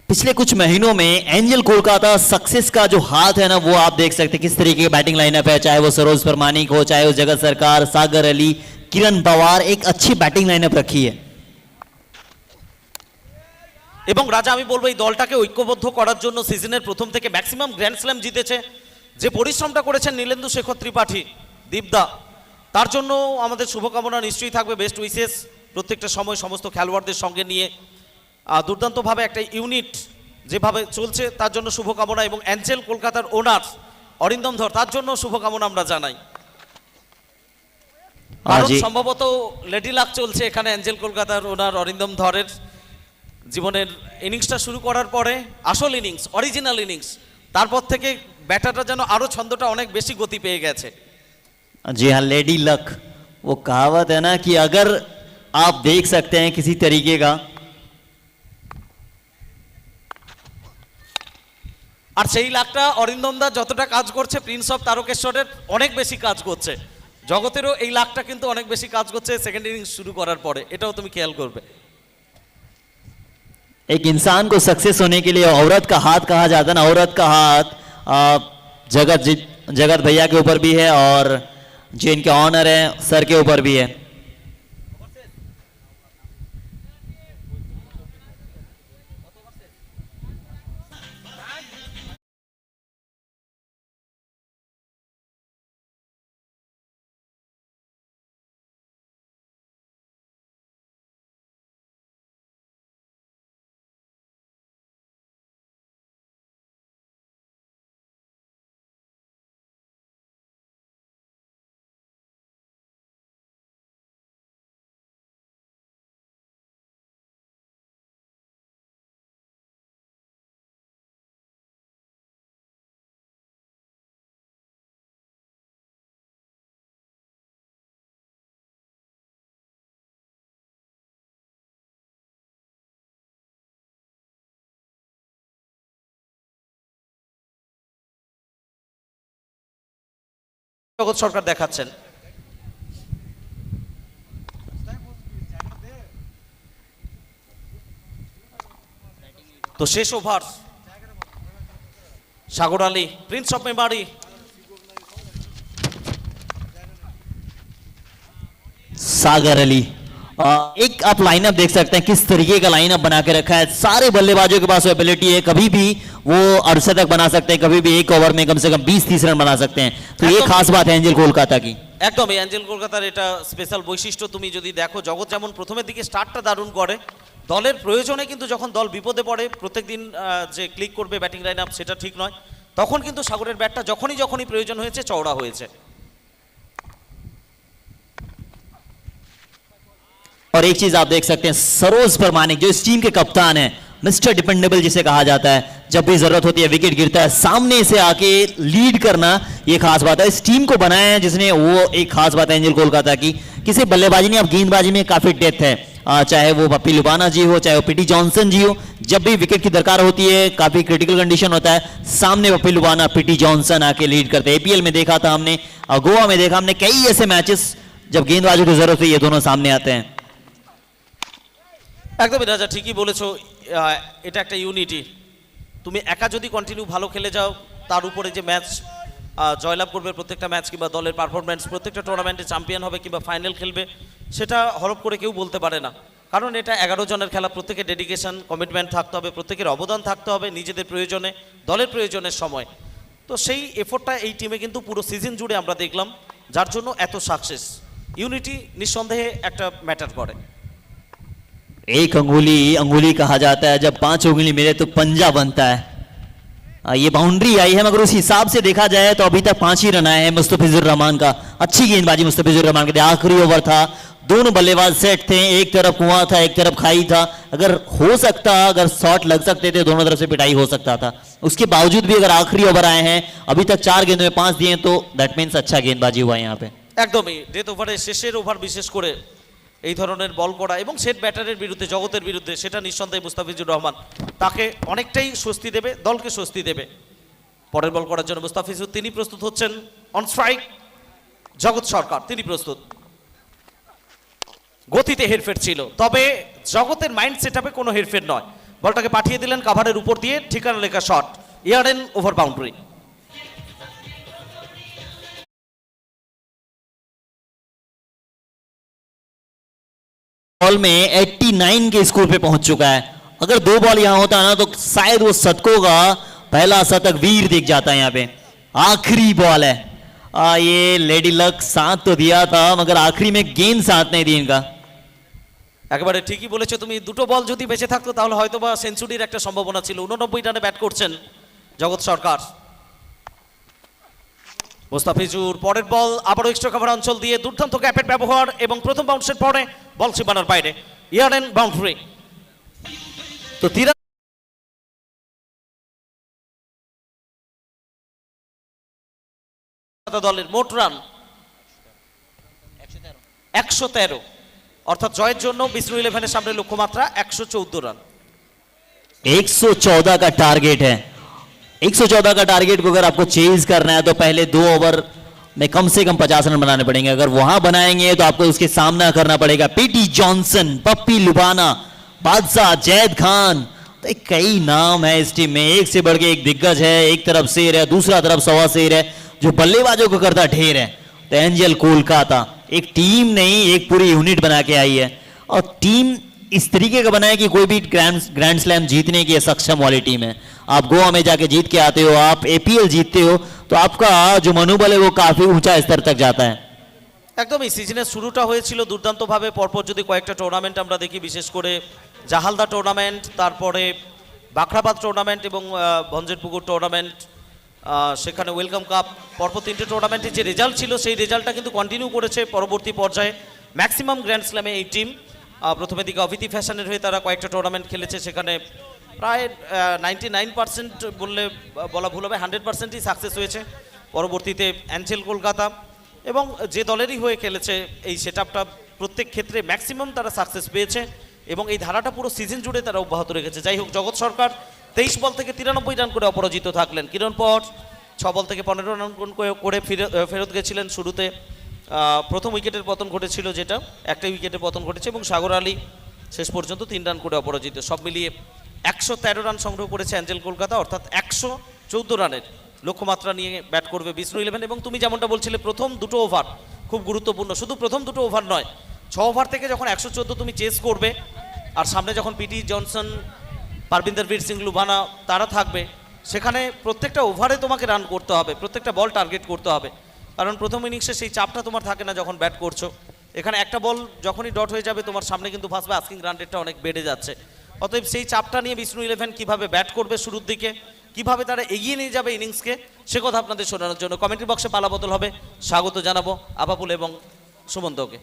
पिछले कुछ महीनों में एंजल कोलकाता सक्सेस का जो हाथ है ना, वो आप देख सकते हैं किस तरीके की बैटिंग लाइनअप है, चाहे वो सरोज परमानिक हो, चाहे वो जगत सरकार, सागर अली, किरण पवार, एक अच्छी बैटिंग लाइनअप रखी है। এবং রাজা আমি বলবো এই দলটাকে ঐক্যবদ্ধ করার জন্য সিজনের প্রথম থেকে ম্যাক্সিমাম গ্র্যান্ড স্ল্যাম জিতেছে, যে পরিশ্রমটা করেছেন নীলেন্দু শেখর ত্রিপাঠী, দীপদা, তার জন্য আমাদের শুভকামনা নিশ্চয়ই থাকবে। বেস্ট উইসেস প্রত্যেকটা সময় সমস্ত খেলোয়াড়দের সঙ্গে নিয়ে দুর্দান্তভাবে একটা ইউনিট যেভাবে চলছে তার জন্য শুভকামনা। এবং অ্যাঞ্জেল কলকাতার ওনার অরিন্দম ধর, তার জন্য শুভকামনা আমরা জানাই। কারণ সম্ভবত লেডি লাক চলছে এখানে অ্যাঞ্জেল কলকাতার ওনার অরিন্দম ধরের জীবনের ইনিংসটা শুরু করার পরে, আসল ইনিংস, অরিজিনাল ইনিংস, তারপর থেকে ব্যাটারটা যেন আরো ছন্দটা অনেক বেশি গতি পেয়ে গেছে। जी हाँ, लेडी लक, वो कहावत है ना कि अगर आप देख सकते हैं किसी तरीके का। আর সেই লাকটা অরিন্দম দা যতটা কাজ করছে প্রিন্স অফ তারকেশ্বরের অনেক বেশি কাজ করছে, জগতেরও এই লাকটা কিন্তু অনেক বেশি কাজ করছে সেকেন্ড ইনিংস শুরু করার পরে, এটাও তুমি খেয়াল করবে। एक इंसान को सक्सेस होने के लिए औरत का हाथ कहा जाता है ना, औरत का हाथ जगत भैया के ऊपर भी है और जो इनके ऑनर है सर के ऊपर भी है। জগৎ সরকার দেখাচ্ছেন। তো শেষ over, Sagar Ali prince of memory Sagar Ali. एक आप लाइनअप देख सकते हैं किस तरीके का लाइनअप बना के रखा है। सारे बल्लेबाजों के पास एबिलिटी है, कभी भी वो अर्धशतक बना सकते हैं, कभी भी एक ओवर में कम से कम 20-30 रन बना सकते हैं। तो ये खास बात है एंजल कोलकाता की। একদমই অ্যাঞ্জেল কলকাতার এটা স্পেশাল বৈশিষ্ট্য। তুমি যদি দেখো জগৎ যেমন প্রথমের দিকে স্টার্টটা দারুণ করে, দলের প্রয়োজনে কিন্তু যখন দল বিপদে পড়ে প্রত্যেকদিন যে ক্লিক করবে ব্যাটিং লাইন আপ সেটা ঠিক নয়, তখন কিন্তু সাগরের ব্যাটটা যখনই প্রয়োজন হয়েছে চওড়া হয়েছে। और एक चीज आप देख सकते हैं सरोज परमानिक जो इस टीम के कप्तान हैं, मिस्टर डिपेंडेबल जिसे कहा जाता है, जब भी जरूरत होती है विकेट गिरता है सामने से आके लीड करना, ये खास बात है इस टीम को बनाया है जिसने, वो एक खास बात है एंजल कोलकाता की। किसी बल्लेबाजी नहीं, अब गेंदबाजी में काफी डेप्थ है, चाहे वो पप्पी लुबाना जी हो, चाहे वो पीटी जॉनसन जी हो, जब भी विकेट की दरकार होती है काफी क्रिटिकल कंडीशन होता है, सामने पप्पी लुबाना पीटी जॉनसन आके लीड करते हैं। APL में देखा था हमने, गोवा में देखा हमने, कई ऐसे मैचेस जब गेंदबाजों की जरूरत है ये दोनों सामने आते हैं। একদমই রাজা ঠিকই বলেছো, এটা একটা ইউনিটি। তুমি একা যদি কন্টিনিউ ভালো খেলে যাও, তার উপরে যে ম্যাচ জয়লাভ করবে প্রত্যেকটা ম্যাচ, কিংবা দলের পারফরমেন্স প্রত্যেকটা টুর্নামেন্টে চ্যাম্পিয়ন হবে কিংবা ফাইনাল খেলবে, সেটা হরপ করে কেউ বলতে পারে না। কারণ এটা 11 জনের খেলা, প্রত্যেকের ডেডিকেশন কমিটমেন্ট থাকতে হবে, প্রত্যেকের অবদান থাকতে হবে নিজেদের প্রয়োজনে, দলের প্রয়োজনের সময়। তো সেই এফোর্টটা এই টিমে কিন্তু পুরো সিজন জুড়ে আমরা দেখলাম, যার জন্য এত সাকসেস। ইউনিটি নিঃসন্দেহে একটা ম্যাটার করে। एक अंगुली कहा जाता है, जब 5 उंगली मिले तो पंजा बनता है। ये बाउंड्री आई है, मगर उस हिसाब से देखा जाए तो अभी तक 5 ही रन आए हैं मुस्तफिजुर रहमान का। अच्छी गेंदबाजी मुस्तफिजुर रहमान के, आखिरी ओवर था, दोनों बल्लेबाज सेट थे, एक तरफ कुआं था एक तरफ खाई था, अगर हो सकता, अगर शॉट लग सकते थे दोनों तरफ से पिटाई हो सकता था। उसके बावजूद भी अगर आखिरी ओवर आए हैं, अभी तक 4 गेंदों में 5 दिए, तो दैट मीन्स अच्छा गेंदबाजी हुआ है यहाँ पे। একদমই ডেথ ওভারে শেষের ওভার বিশেষ করে এই ধরনের বল করা এবং সেট ব্যাটারের বিরুদ্ধে, জগতের বিরুদ্ধে, সেটা নিঃসন্দেহে মুস্তাফিজুর রহমান তাকে অনেকটাই স্বস্তি দেবে, দলকে স্বস্তি দেবে। পরের বল করার জন্য মুস্তাফিজুর তিনি প্রস্তুত হচ্ছেন। অন স্ট্রাইক জগৎ সরকার, তিনি প্রস্তুত। গতিতে হেরফের ছিল, তবে জগতের মাইন্ড সেটআপে কোনো হেরফের নয়। বলটাকে পাঠিয়ে দিলেন কাভারের উপর দিয়ে, ঠিকানা লেখা shot, yard end over boundary. Ball में 89 के स्कोर पे पहुंच चुका है। अगर 2 बॉल यहां होता ना तो शायद वो शतकों का पहला शतक वीर दिख जाता है। यहाँ पे आखिरी बॉल है, ये लेडी लक साथ तो दिया था मगर आखिरी में गेंद साथ नहीं दी इनका। একেবারে ঠিকই বলেছো তুমি, দুটো বল যদি বেঁচে থাকতো তাহলে হয়তো বা সেঞ্চুরির একটা সম্ভাবনা ছিল। 89 রানে ব্যাট করছেন জগৎ সরকার। মুস্তাফিজুর পরের বল আবারও এক্সট্রা কভার অঞ্চল দিয়ে দুর্দান্ত ক্যাপের ব্যবহার এবং প্রথম বাউন্সের পরে বল সীমানার বাইরে, ইয়ার্ড এন্ড বাউন্ডারি। তো দলের মোট রান 113, অর্থাৎ জয়ের জন্য বিষ্ণু ইলেভেনের সামনে লক্ষ্যমাত্রা 114 রান। 114 का टारगेट है। 114 का टारगेट को अगर आपको चेज करना है तो पहले 2 ओवर में कम से कम 50 रन बनाने पड़ेंगे। अगर वहां बनाएंगे तो आपको उसके सामना करना पड़ेगा पीटी जॉनसन, पप्पी लुबाना, बादशाह, जैद खान। तो कई नाम है इस टीम में, एक से बढ़ के एक दिग्गज है। एक तरफ शेर है, दूसरा तरफ सवा शेर है, जो बल्लेबाजों को करता ढेर है। तो एंजल कोलकाता एक टीम नहीं, एक पूरी यूनिट बना के आई है, और टीम इस तरीके का बना है कि कोई भी ग्रैंड स्लैम जीतने की सक्षम वाली टीम है। आप गोवा में जाके जीत के आते हो, आप एपीएल जीतते हो, तो आपका जो मनोबल है वो काफी ऊंचा स्तर तक जाता है। একদম এই সিজনের শুরুটা হয়েছিল দুর্দান্তভাবে। পরপর যদি কয়েকটা টুর্নামেন্ট আমরা দেখি, বিশেষ করে জাহালদা টুর্নামেন্ট, তারপরে বাখরাবাদ টুর্নামেন্ট এবং ভঞ্জেরপুকুর টুর্নামেন্ট, সেখানে ওয়েলকাম কাপ, পরপর তিনটে টুর্নামেন্টের যে রেজাল্ট ছিল সেই রেজাল্টটা কিন্তু কন্টিনিউ করেছে পরবর্তী পর্যায়ে। ম্যাক্সিমাম গ্র্যান্ড স্ল্যামে এই টিম, প্রথমের দিকে অভিতি ফ্যাশনের হয়ে তারা কয়েকটা টুর্নামেন্ট খেলেছে, সেখানে প্রায় 99% বললে বলা ভুল হবে, 100%ই সাকসেস হয়েছে। পরবর্তীতে অ্যাঞ্জেল কলকাতা, এবং যে দলেরই হয়ে খেলেছে এই সেটআপটা প্রত্যেক ক্ষেত্রে ম্যাক্সিমাম তারা সাকসেস পেয়েছে, এবং এই ধারাটা পুরো সিজন জুড়ে তারা অব্যাহত রেখেছে। যাই হোক, জগৎ সরকার 23 বল থেকে 93 রান করে অপরাজিত থাকলেন। কিরণ পট 6 বল থেকে 15 রান করে ফেরত গেছিলেন শুরুতে। প্রথম উইকেটের পতন ঘটেছিল, যেটা একটা উইকেটের পতন ঘটেছে, এবং সাগর আলী শেষ পর্যন্ত 3 রান করে অপরাজিত। সব মিলিয়ে 113 রান সংগ্রহ করেছে অ্যাঞ্জেল কলকাতা, অর্থাৎ 114 রানের লক্ষ্যমাত্রা নিয়ে ব্যাট করবে বিষ্ণু ইলেভেন। এবং তুমি যেমনটা বলছিলে, প্রথম দুটো ওভার খুব গুরুত্বপূর্ণ। শুধু প্রথম দুটো ওভার নয়, 6 ওভার থেকে যখন 114 তুমি চেস করবে, আর সামনে যখন পিটি জনসন, পারবিন্দর বীর সিং লুভানা তারা থাকবে, সেখানে প্রত্যেকটা ওভারে তোমাকে রান করতে হবে, প্রত্যেকটা বল টার্গেট করতে হবে। কারণ প্রথম ইনিংসে সেই চাপটা তোমার থাকে না যখন ব্যাট করছো। এখানে একটা বল যখনই ডট হয়ে যাবে, তোমার সামনে কিন্তু ভাসবে, আস্কিং রান রেটটা অনেক বেড়ে যাচ্ছে। অতএব সেই চাপটা নিয়ে বিষ্ণু ইলেভেন কীভাবে ব্যাট করবে শুরুর দিকে, কিভাবে তারা এগিয়ে নিয়ে যাবে ইনিংসকে, সে কথা আপনাদের শোনানোর জন্য কমেন্ট্রি বক্সে পালা বদল হবে। স্বাগত জানাবো আবাপুল এবং সুমন্তকে।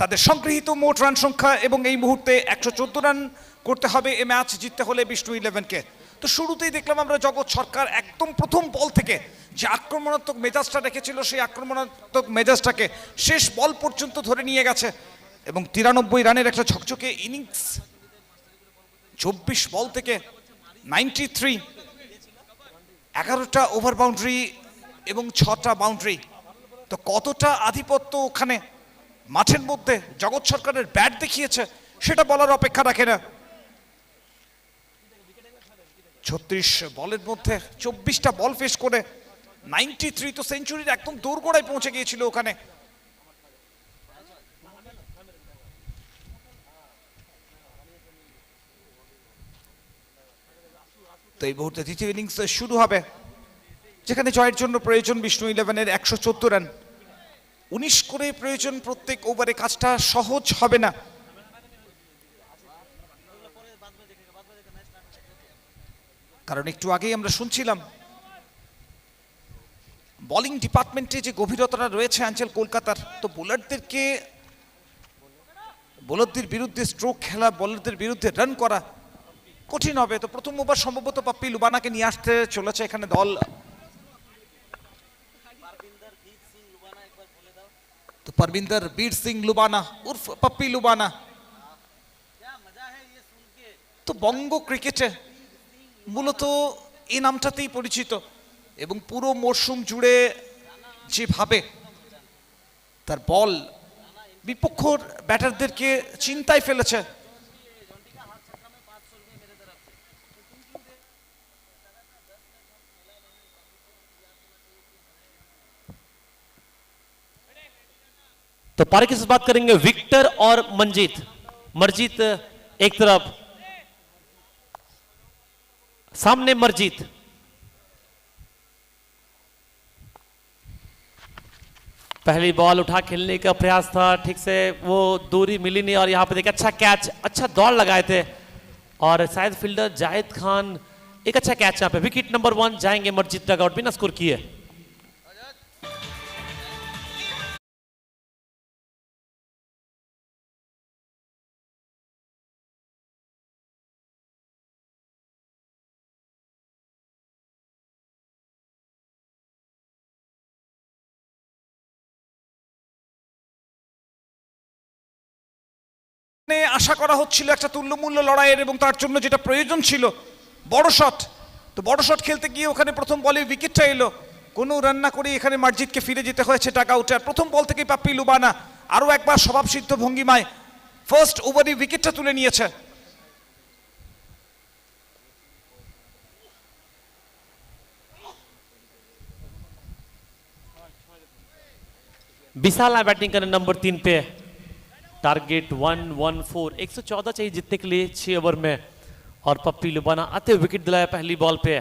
তাদের সংগৃহীত মোট রান সংখ্যা, এবং এই মুহূর্তে 114 রান করতে হবে এই ম্যাচ জিততে হলে বিষ্ণু ইলেভেনকে। তো শুরুতেই দেখলাম আমরা জগৎ সরকার একদম প্রথম বল থেকে যে আক্রমণাত্মক মেজাজটা রেখেছিল, সেই আক্রমণাত্মক মেজাজটাকে শেষ বল পর্যন্ত ধরে নিয়ে গেছে, এবং 93 রানের একটা ঝকঝকে ইনিংস। 24 বল থেকে 93, 11টা ওভার বাউন্ডারি এবং 6টা বাউন্ডারি। তো কতটা আধিপত্য ওখানে মাঠের মধ্যে জগৎ সরকারের ব্যাট দেখিয়েছে সেটা বলার অপেক্ষা রাখে না। 36 বলের মধ্যে 24টা বল ফেস করে 93, তো সেঞ্চুরির একদম দোরগোড়ায় পৌঁছে গিয়েছিল ওখানে। তো এই মুহূর্তে দ্বিতীয় ইনিংস শুরু হবে। যেখানে জয়ের জন্য প্রয়োজন বিষ্ণু ইলেভেনের 114 রান। 19 করে প্রয়োজন প্রত্যেক ওভারে, কাজটা সহজ হবে না। কারণ একটু আগেই আমরা শুনছিলাম বোলিং ডিপার্টমেন্টে যে গভীরতাটা রয়েছে অঞ্চল কলকাতার, তো বোলারদের বিরুদ্ধে স্ট্রোক খেলা, বোলারদের বিরুদ্ধে রান করা কঠিন হবে। তো প্রথম ওভার সম্ভবত পাপ্পি লুবানাকে নিয়ে আসতে চলেছে এখানে দল। তো পারবিন্দর বীর সিং লুবানা উর্ফ পাপ্পি লুবানা তো বঙ্গ ক্রিকেটে মূলত এই নামটাতেই পরিচিত, এবং পুরো মরশুম জুড়ে যেভাবে তার বল বিপক্ষর ব্যাটারদেরকে চিন্তায় ফেলেছে, तो पारी की बात करेंगे विक्टर और मंजीत। मरजीत एक तरफ, सामने मरजीत। पहली बॉल उठा खेलने का प्रयास था, ठीक से वो दूरी मिली नहीं, और यहां पे देखिए अच्छा कैच, अच्छा दौड़ लगाए थे, और शायद फील्डर जाहिद खान, एक अच्छा कैच यहां पे। विकेट नंबर 1 जाएंगे मरजीत डगआउट, बिना स्कोर किए। আশা করা হচ্ছিল একটা তুল্যমূল্য লড়াইয়ের, এবং তার জন্য যেটা প্রয়োজন ছিল বড় শট। তো বড় শট খেলতে গিয়ে ওখানে প্রথম বলে উইকেটটা এলো, কোনো রান না করে এখানে মারজিতকে ফিরে যেতে হয়েছে ডাগ আউটে। আর প্রথম বল থেকে পাপ্পি লুবানা আরো একবার স্বভাবসিদ্ধ ভঙ্গিমায় ফার্স্ট ওভারে উইকেটটা তুলে নিয়েছে। विशाल बैटिंग करने नंबर 3 पे, टारगेट 114, 114 चाहिए जीतने के लिए 6 ओवर में, और पप्पी लुबाना आते हुए विकेट दिलाया पहली बॉल पे।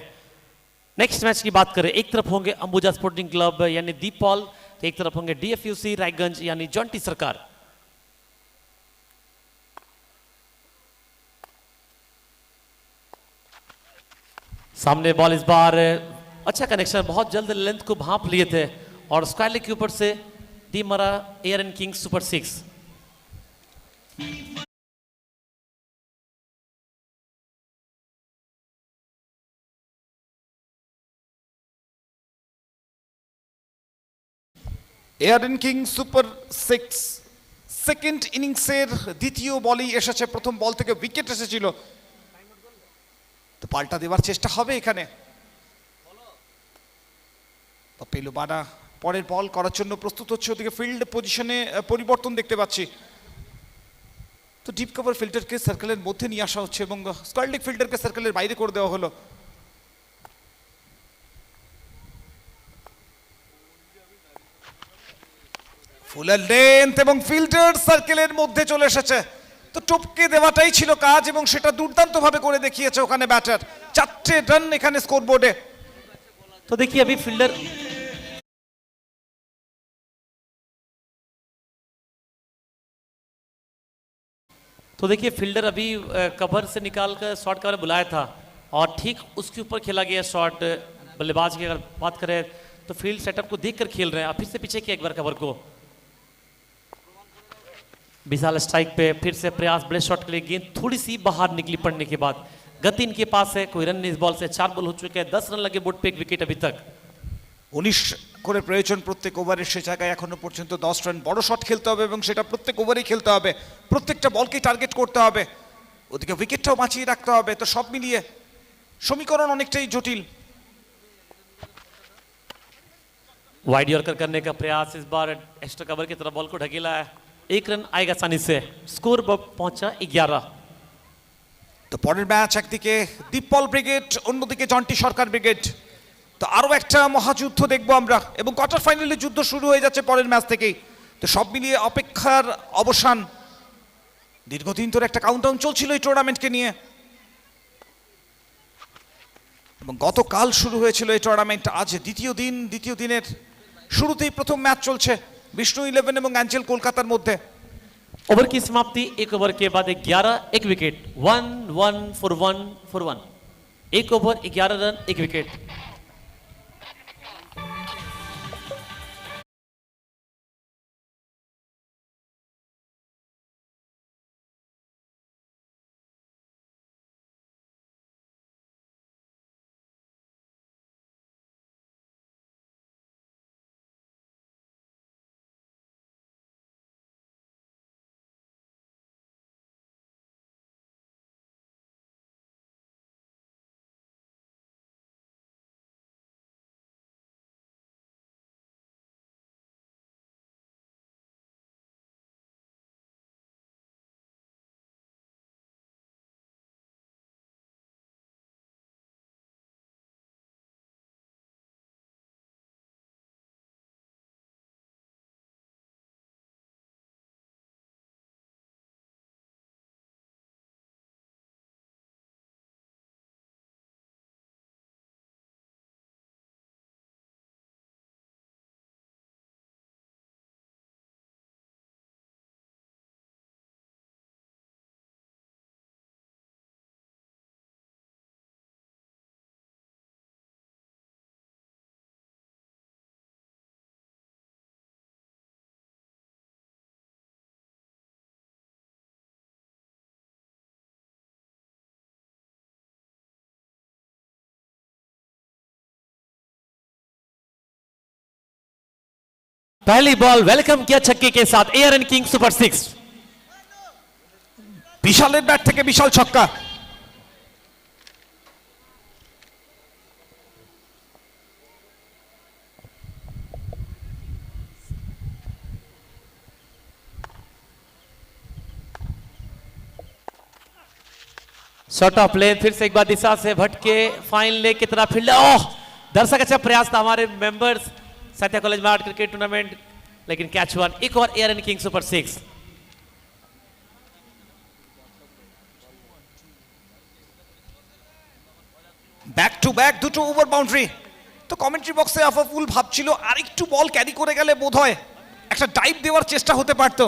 नेक्स्ट मैच की बात करें, एक तरफ होंगे अंबुजा स्पोर्टिंग क्लब यानी दीपॉल, तो एक तरफ होंगे डीएफयूसी रायगंज यानी जॉन्टी सरकार। सामने बॉल इस बार अच्छा कनेक्शन, बहुत जल्द लेंथ को भांप लिए थे, और स्क्वायर लेग के ऊपर से दी मरा ARN kings super 6। ARN king super 6 second ইনিংসের দ্বিতীয় বলেই এসেছে, প্রথম বল থেকে উইকেট এসেছিল, তো পাল্টা দেওয়ার চেষ্টা হবে এখানে। পাপ্পি লুবানা পরের বল করার জন্য প্রস্তুত হচ্ছে, ওদিকে ফিল্ড পজিশনে পরিবর্তন দেখতে পাচ্ছি। তো ডিপ কভার ফিল্ডারকে সার্কেলের মধ্যে নিয়ে আসা হচ্ছে, এবং স্কোয়ার লেগ ফিল্ডারকে সার্কেলের বাইরে করে দেওয়া হলো। ফুলার লেন্থ এবং ফিল্ডার সার্কেলের মধ্যে চলে এসেছে, তো টপকে দেওয়াটাই ছিল কাজ, এবং সেটা দুর্দান্ত ভাবে করে দেখিয়েছে ওখানে ব্যাটার। 4টে রান এখানে স্কোরবোর্ডে। तो देखिए अभी फील्डर अभी कवर से निकाल कर शॉट कवर बुलाया था, और ठीक उसके ऊपर खेला गया शॉट। बल्लेबाज की अगर बात करें तो फील्ड सेटअप को देखकर खेल रहे हैं, फिर से पीछे किया एक बार कवर को। विशाल स्ट्राइक पे फिर से प्रयास, बड़े शॉट के लिए गेंद थोड़ी सी बाहर निकली पड़ने के बाद। गति इनके पास है, कोई रन नहीं इस बॉल से, 4 बॉल हो चुके हैं, 10 रन लगे बोर्ड पे, एक विकेट अभी तक। 19 করে প্রয়োজন প্রত্যেক ওভারে, সে জায়গায় এখনো পর্যন্ত 10 রান। বড় শট খেলতে হবে, এবং সেটা প্রত্যেক ওভারেই খেলতে হবে, প্রত্যেকটা বলকেই টার্গেট করতে হবে, ওদিকে উইকেটটাও বাঁচিয়ে রাখতে হবে। তো সব মিলিয়ে সমীকরণ অনেকটাই জটিল। वाइड यॉर्कर करने का प्रयास, इस बार एक्स्ट्रा कवर की तरफ बॉल को ढकेला है, 1 रन आएगा आसानी से, स्कोर पहुंचा 11। তো পরের ম্যাচ একদিকে দীপল ব্রিগেড, অন্যদিকে জন্টি সরকার ব্রিগেড। তো আরো একটা মহাযুদ্ধ দেখবো আমরা, এবং কোয়ার্টার ফাইনালের যুদ্ধ শুরু হয়ে যাচ্ছে পরের ম্যাচ থেকেই। তো সব মিলিয়ে অপেক্ষার অবসান, দীর্ঘদিন ধরে একটা কাউন্টডাউন চলছিল এই টুর্নামেন্টকে নিয়ে। এবং গতকাল শুরু হয়েছিল এই টুর্নামেন্ট, আজ দ্বিতীয় দিনের শুরুতেই প্রথম ম্যাচ চলছে বিষ্ণু 11 এবং অ্যাঞ্জেল কলকাতার মধ্যে। ओवर की समाप्ति, एक ओवर के बाद 11 एक विकेट, 1-1 for 1, एक ओवर 11 रन एक विकेट। पहली बॉल वेलकम किया छक्के के साथ एआरएन किंग सुपर 6। বিশালের ব্যাট থেকে বিশাল ছক্কা। शॉट ऑफ प्ले, फिर से एक बार दिशा से भटके फाइन लेग की तरफ फील्ड। ओह, दर्शक अच्छा प्रयास था हमारे members Satya college mart cricket tournament, लेकिन कैच वन। एक और ARN king super 6। Back to back দুটো ওভার বাউন্ডারি। তো কমেন্ট্রি বক্সে আফাফুল ভাবছিল আরেকটু বল ক্যারি করে গেলে বোধহয় একটা ডাইভ দেওয়ার চেষ্টা হতে পারত।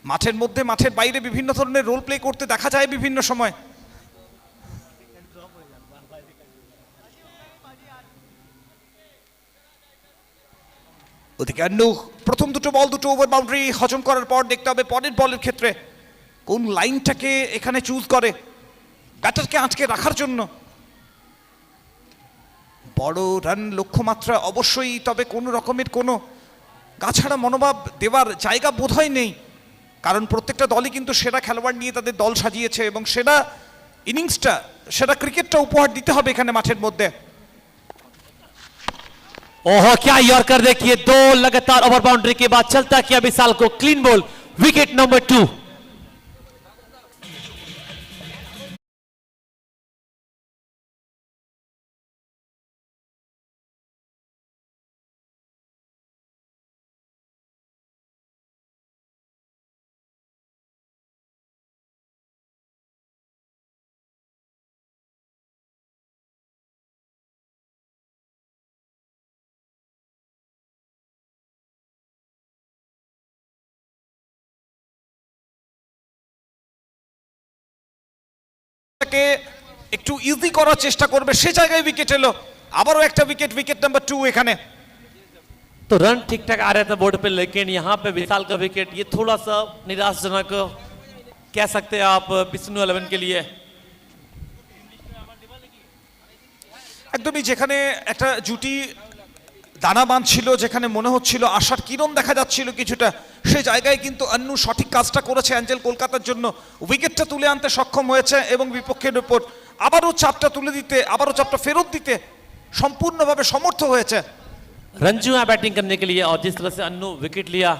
মাঠের মধ্যে মাঠের বাইরে বিভিন্ন ধরনের রোল প্লে করতে দেখা যায় বিভিন্ন সময়। ওদিকে আন্নু প্রথম দুটো বল দুটো ওভার বাউন্ডারি হজম করার পর দেখতে হবে পরের বলের ক্ষেত্রে কোন লাইনটাকে এখানে চুজ করে ব্যাটারকে আটকে রাখার জন্য। বড় রান লক্ষ্যমাত্রা অবশ্যই, তবে কোনো রকমের কোনো গাছাড়া মনোভাব দেওয়ার জায়গা বোধহয় নেই, কারণ প্রত্যেকটা দলই কিন্তু সেরা খেলোয়াড় নিয়ে তাদের দল সাজিয়েছে এবং সেরা ইনিংসটা সেরা ক্রিকেটটা উপহার দিতে হবে এখানে মাঠের মধ্যে। ओहो, क्या यॉर्कर देखिए, दो लगातार ओवर बाउंड्री के बाद चलता किया विशाल को क्लीन बॉल, विकेट नंबर 2। একটু ইজি করার চেষ্টা করবে, সে জায়গায় উইকেট এলো, আবারও একটা উইকেট, উইকেট নাম্বার 2 এখানে। तो रन ठीक ठाक आ रहा था बोर्ड पे, लेकिन यहाँ पे विशाल का विकेट ये थोड़ा सा निराशजनक कह सकते हैं आप विष्णु 11 के लिए। একদমই যেখানে একটা জুটি দানা বাঁধছিল, যেখানে মনে হচ্ছিল আশার কিরণ দেখা যাচ্ছিল কিছুটা, সে জায়গায় কিন্তু আন্নু সঠিক কাজটা করেছে অ্যাঞ্জেল কলকাতার জন্য। উইকেটটা তুলে আনতে সক্ষম হয়েছে এবং বিপক্ষের উপর আবারও চাপটা তুলে দিতে, আবারও চাপটা ফেরত দিতে সম্পূর্ণভাবে সমর্থ হয়েছে। रंजू है बैटिंग करने के लिए और जिस तरह से अन्नू विकेट लिया,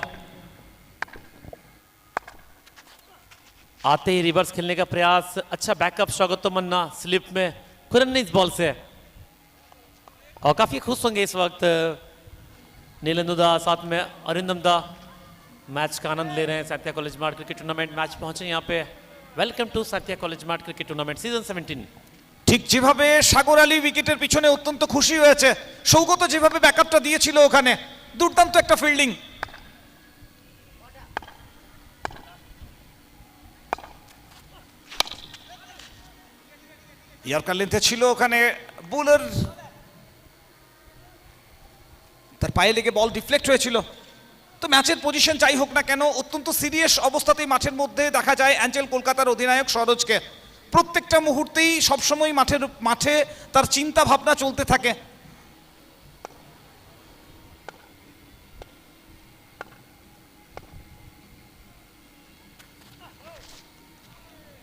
आते ही रिवर्स खेलने का प्रयास, अच्छा बैकअप स्वागत मन्ना स्लिप में खुरन इस बॉल से, और काफी खुश होंगे इस वक्त नीलेंदु दा साथ में अरिंदम दा मैच का आनंद ले रहे हैं। Sainthia college mart cricket tournament match पहुंचे यहाँ पे। Welcome to Sainthia college mart cricket tournament season 17। ঠিক যেভাবে সাগর আলী উইকেটের পিছনে অত্যন্ত খুশি হয়েছে, সৌগত যেভাবে ব্যাকআপটা দিয়েছিল ওখানে, দুর্দান্ত একটা ফিল্ডিং। ইয়র্কার লেন্থে ছিল ওখানে, বোলার তার পায়ে লেগে বল ডিফ্লেক্ট হয়েছিল। তো ম্যাচের পজিশন যাই হোক না কেন, অত্যন্ত সিরিয়াস অবস্থাতেই মাঠের মধ্যে দেখা যায় অ্যাঞ্জেল কলকাতার অধিনায়ক সরোজকে। প্রত্যেকটা মুহূর্তেই সবসময় মাঠে তার চিন্তা ভাবনা চলতে থাকে।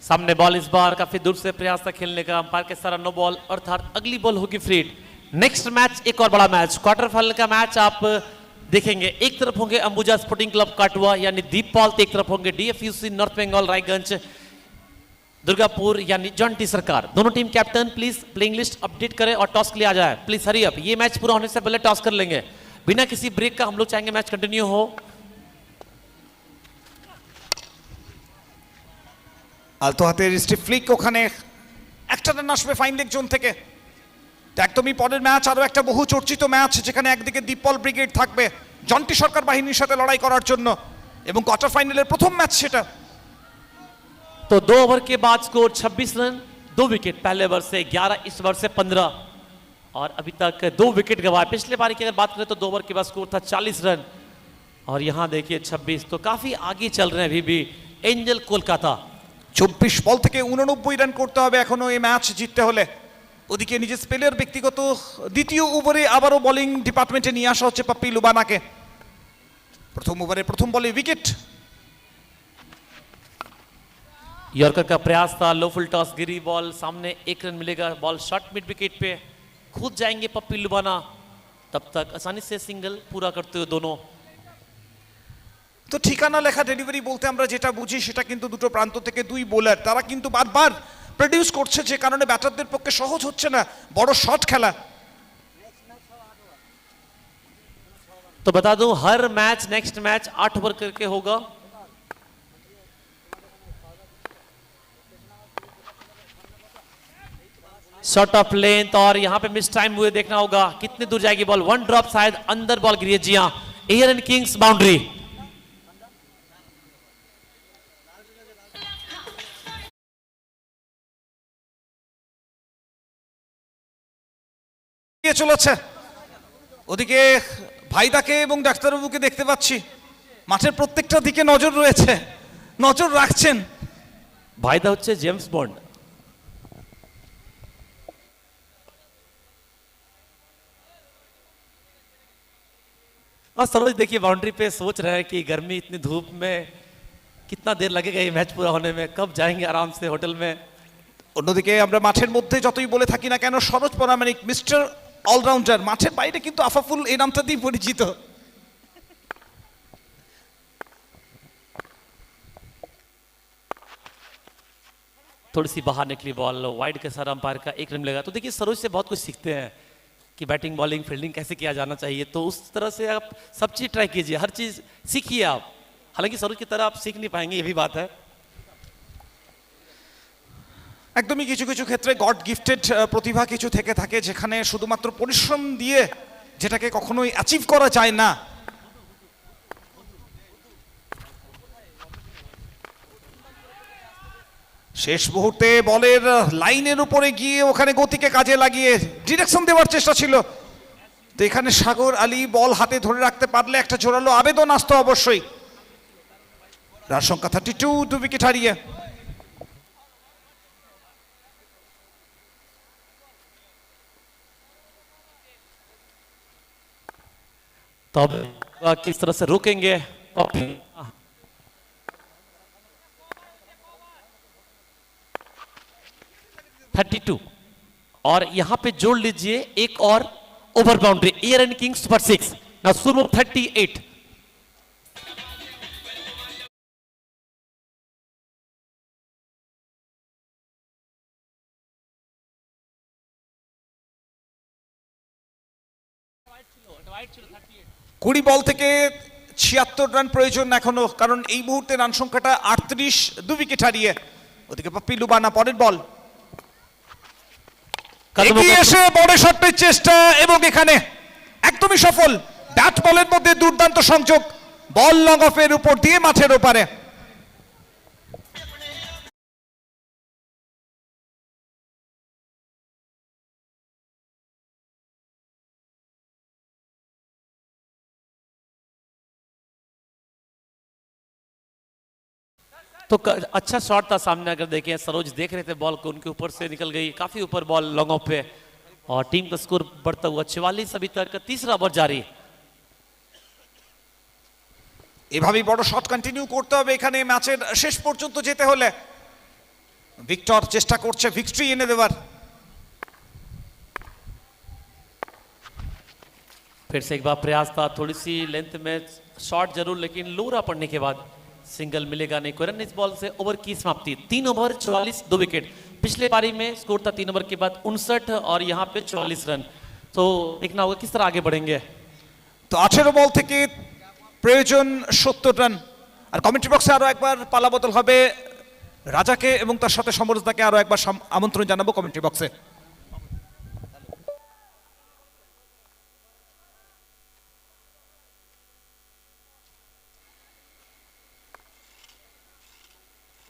सामने बॉल इस बार काफी दूर से प्रयास था खेलने का, अंपायर के सारा नो बॉल, अर्थात अगली बॉल होगी फ्री। नेक्स्ट मैच एक और बड़ा मैच, क्वार्टर फाइनल का मैच आप देखेंगे। एक तरफ होंगे अंबुजा स्पोर्टिंग क्लब काटवा यानी दीपपाल, तो एक तरफ होंगे डीएफयूसी नॉर्थ बंगाल रायगंज दुर्गापुर यानी जॉन्टी सरकार। दोनों team captain please playing list update करें और टॉस के लिए आ जाए। प्लीज हरी अप, ये मैच पूरा होने से पहले टॉस कर लेंगे। बिना किसी ब्रेक का हम लोग चाहेंगे मैच कंटिन्यू हो। আলতো হাতের স্টিভ ফ্লিক ওখানে একটা রান আসবে ফাইন লেগ জোন থেকে। তো একদমই পরের ম্যাচ আরো একটা বহু চর্চিত ম্যাচ, যেখানে একদিকে দীপপল ব্রিগেড থাকবে জন্টি সরকার বাহিনীর সাথে লড়াই করার জন্য, এবং কোয়ার্টার ফাইনালের প্রথম ম্যাচ সেটা। तो 2 ओवर के बाद स्कोर 26 रन, 2 विकेट, पहले ओवर से 11, इस ओवर से 15, और अभी तक 2 विकेट गंवाए। पिछले बार की अगर बात करें तो 2 ओवर के बाद स्कोर था 40 रन, और यहां देखिए 26, तो काफी आगे चल रहे हैं अभी भी एंजल कोलकाता। 24 বল থেকে 89 রান করতে হবে এখনো এই ম্যাচ জিততে হলে। ওদিকে নিজের স্পেলের ব্যক্তিগত দ্বিতীয় ওভারে আবারও বোলিং ডিপার্টমেন্টে নিয়ে আসা হচ্ছে পপ্পি লুবানাকে। প্রথম ওভারে প্রথম বলে উইকেট। यॉर्कर का प्रयास था, लो फुल टॉस, गिरी बॉल, सामने 1 रन मिलेगा, बॉल शॉर्ट मिड विकेट पे खुद जाएंगे पप्पी लुबाना, तब तक आसानी से सिंगल पूरा करते हुए दोनों। তো ঠিকানা লেখা ডেলিভারি বলতে আমরা যেটা বুঝি সেটা কিন্তু দুটো প্রান্ত থেকে দুই বোলার, তারা কিন্তু বারবার প্রডিউস করছে, যে কারণে ব্যাটারদের পক্ষে সহজ হচ্ছে না বড় শট খেলা। तो बता दूं हर मैच नेक्स्ट मैच 8 ओवर करके होगा। शॉट ऑफ लेंथ, और यहां पे मिस टाइम हुए, देखना होगा कितने दूर जाएगी बॉल। 1 ड्रॉप, शायद अंदर बॉल गिरी है। जी हां, एयर एंड किंग्स बाउंड्री। চলেছে ওদিকে ভাইদাকে এবং ডাক্তারবাবুকে দেখতে পাচ্ছি, মাঠের প্রত্যেকটা দিকে নজর রয়েছে, নজর রাখছেন। भाईदा হচ্ছে जेम्स बॉन्ड। और सरोज देखिए बाउंड्री पे सोच रहे हैं कि गर्मी इतनी धूप में कितना देर लगेगा ये मैच पूरा होने में, कब जाएंगे आराम से होटल में। অন্যদিকে আমরা মাঠের মধ্যে যতই বলে থাকি না কেন, সরোজ পরামানিক মিস্টার অলরাউন্ডার, মাঠের বাইরে কিন্তু আফাফুল এই নামটা দিয়ে পরিচিত। थोड़ी सी बाहर निकली बॉल, वाइड के साथ अंपायर का 1 रन मिलेगा। तो देखिए सरोज से बहुत कुछ सीखते हैं कि बैटिंग बॉलिंग फील्डिंग कैसे किया जाना चाहिए, तो उस तरह से आप सब चीज ट्राई कीजिए, हर चीज सीखिए आप। हालांकि सरोज की तरह आप सीख नहीं पाएंगे, ये भी बात है। একদমই কিছু কিছু ক্ষেত্রে গড গিফটেড প্রতিভা কিছু থেকে থাকে, যেখানে শুধুমাত্র পরিশ্রম দিয়ে যেটাকে কখনোই অ্যাচিভ করা যায় না। শেষ মুহূর্তে বলের লাইনের উপরে গিয়ে ওখানে গতিকে কাজে লাগিয়ে ডিরেকশন দেওয়ার চেষ্টা ছিল। তো এখানে সাগর আলী বল হাতে ধরে রাখতে পারলে একটা জোরালো আবেদন আসতো অবশ্যই। রান সংখ্যা 32, 2 উইকেট হারিয়ে। तो अब किस तरह से रोकेंगे। 32, और यहां पे जोड़ लीजिए एक और over boundary, air and Kings super 6। Now सुरु 38। কুড়ি বল থেকে 76 রান প্রয়োজন এখনো, কারণ এই মুহূর্তে রান সংখ্যাটা 38, 2 উইকেট হারিয়ে। ওদিকে পপ্পি লুবানা, পরের বল। कदमों এগিয়ে का এসে বড় শটের চেষ্টা এবং এখানে একদমই সফল, ব্যাট বলের মধ্যে দুর্দান্ত সংযোগ, বল লং অফের উপর দিয়ে মাঠের ওপারে। तो अच्छा शॉट था सामने, अगर देखें सरोज देख रहे थे बॉल को, उनके ऊपर से निकल गई काफी ऊपर बॉल लॉन्ग ऑफ पे, और टीम का स्कोर बढ़ता हुआ 44 अभी तक, तीसरा ओवर जारी। এভাবেই বড় শট কন্টিনিউ করতে হবে এখানে ম্যাচের শেষ পর্যন্ত যেতে হলে। ভিক্টর চেষ্টা করছে ভিক্টরি এনে দেওয়ার। फिर से एक बार प्रयास था, थोड़ी सी लेंथ में शॉट जरूर, लेकिन लोरा पड़ने के बाद सिंगल मिलेगा नहीं। कोई रन इस बॉल से, ओवर की समाप्ति। 3 ओवर 44 2 विकेट। पिछले पारी में स्कोर था 3 ओवर के बाद 59 और यहाँ पे 44 रन। तो देखना होगा किस तरह आगे बढ़ेंगे। তো 18 বল থেকে প্রয়োজন 70 রান। আর কমেন্ট্রি বক্সে আরো একবার পালা বদল হবে রাজাকে এবং তার সাথে সমরজদাকে আরো একবার আমন্ত্রণ জানাবো কমেন্ট্রি বক্সে।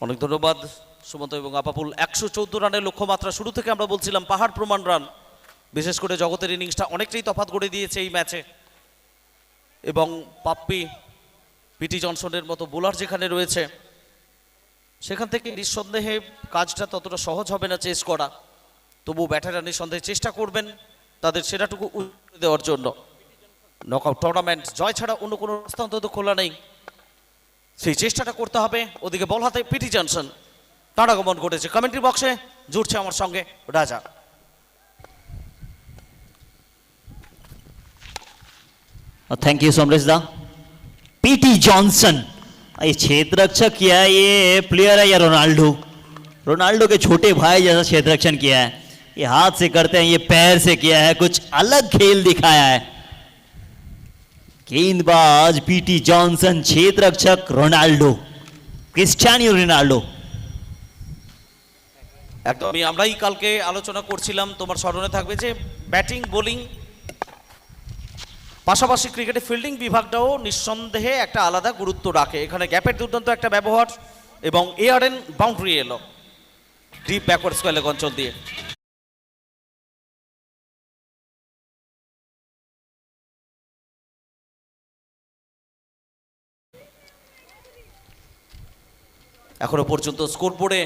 অনেক ধন্যবাদ সুমন্ত এবং আপাপুল। 114 রানের লক্ষ্যমাত্রা, শুরু থেকে আমরা বলছিলাম পাহাড় প্রমাণ রান। বিশেষ করে জগতের ইনিংসটা অনেকটাই তফাৎ করে দিয়েছে এই ম্যাচে, এবং পাপ্পি পিটি জনসনের মতো বোলার যেখানে রয়েছে সেখান থেকে নিঃসন্দেহে কাজটা ততটা সহজ হবে না চেস করা। তবু ব্যাটাররা নিঃসন্দেহে চেষ্টা করবেন তাদের সেরাটুকু দেওয়ার জন্য। নকআউট টুর্নামেন্ট জয় ছাড়া অন্য কোনো রাস্তা অন্তত খোলা নেই, সেই চেষ্টাটা করতে হবে। ওদিকে বল হাতে পিটি জনসন, তার আগমন ঘটেছে কমেন্ট্রি বক্সে, জুড়ছে আমার সঙ্গে রাজা। थैंक यू सोमरेश दा। पीटी जॉनसन, ये क्षेत्ररक्षक किया है, ये प्लेयर है या रोनाल्डो? रोनाल्डो के छोटे भाई जैसा क्षेत्ररक्षण किया है। ये हाथ से करते हैं, ये पैर से किया है, कुछ अलग खेल दिखाया है। गेंदबाज पीटी जॉनसन, क्षेत्ररक्षक रोनाल्डो, क्रिस्टियानो रोनाल्डो। একদমই আমরাই কালকে আলোচনা করছিলাম, তোমার স্মরণে থাকবে যে ব্যাটিং বোলিং পাশাপাশি ক্রিকেটে ফিল্ডিং বিভাগটাও নিঃসন্দেহে একটা আলাদা গুরুত্ব রাখে। এখানে গ্যাপের দুর্দান্ত একটা ব্যবহার এবং এআরএন বাউন্ডারি এলো ডিপ ব্যাকওয়ার্ড স্কোয়ার লেগ অঞ্চল দিয়ে। এখনো পর্যন্ত স্কোর বোর্ডে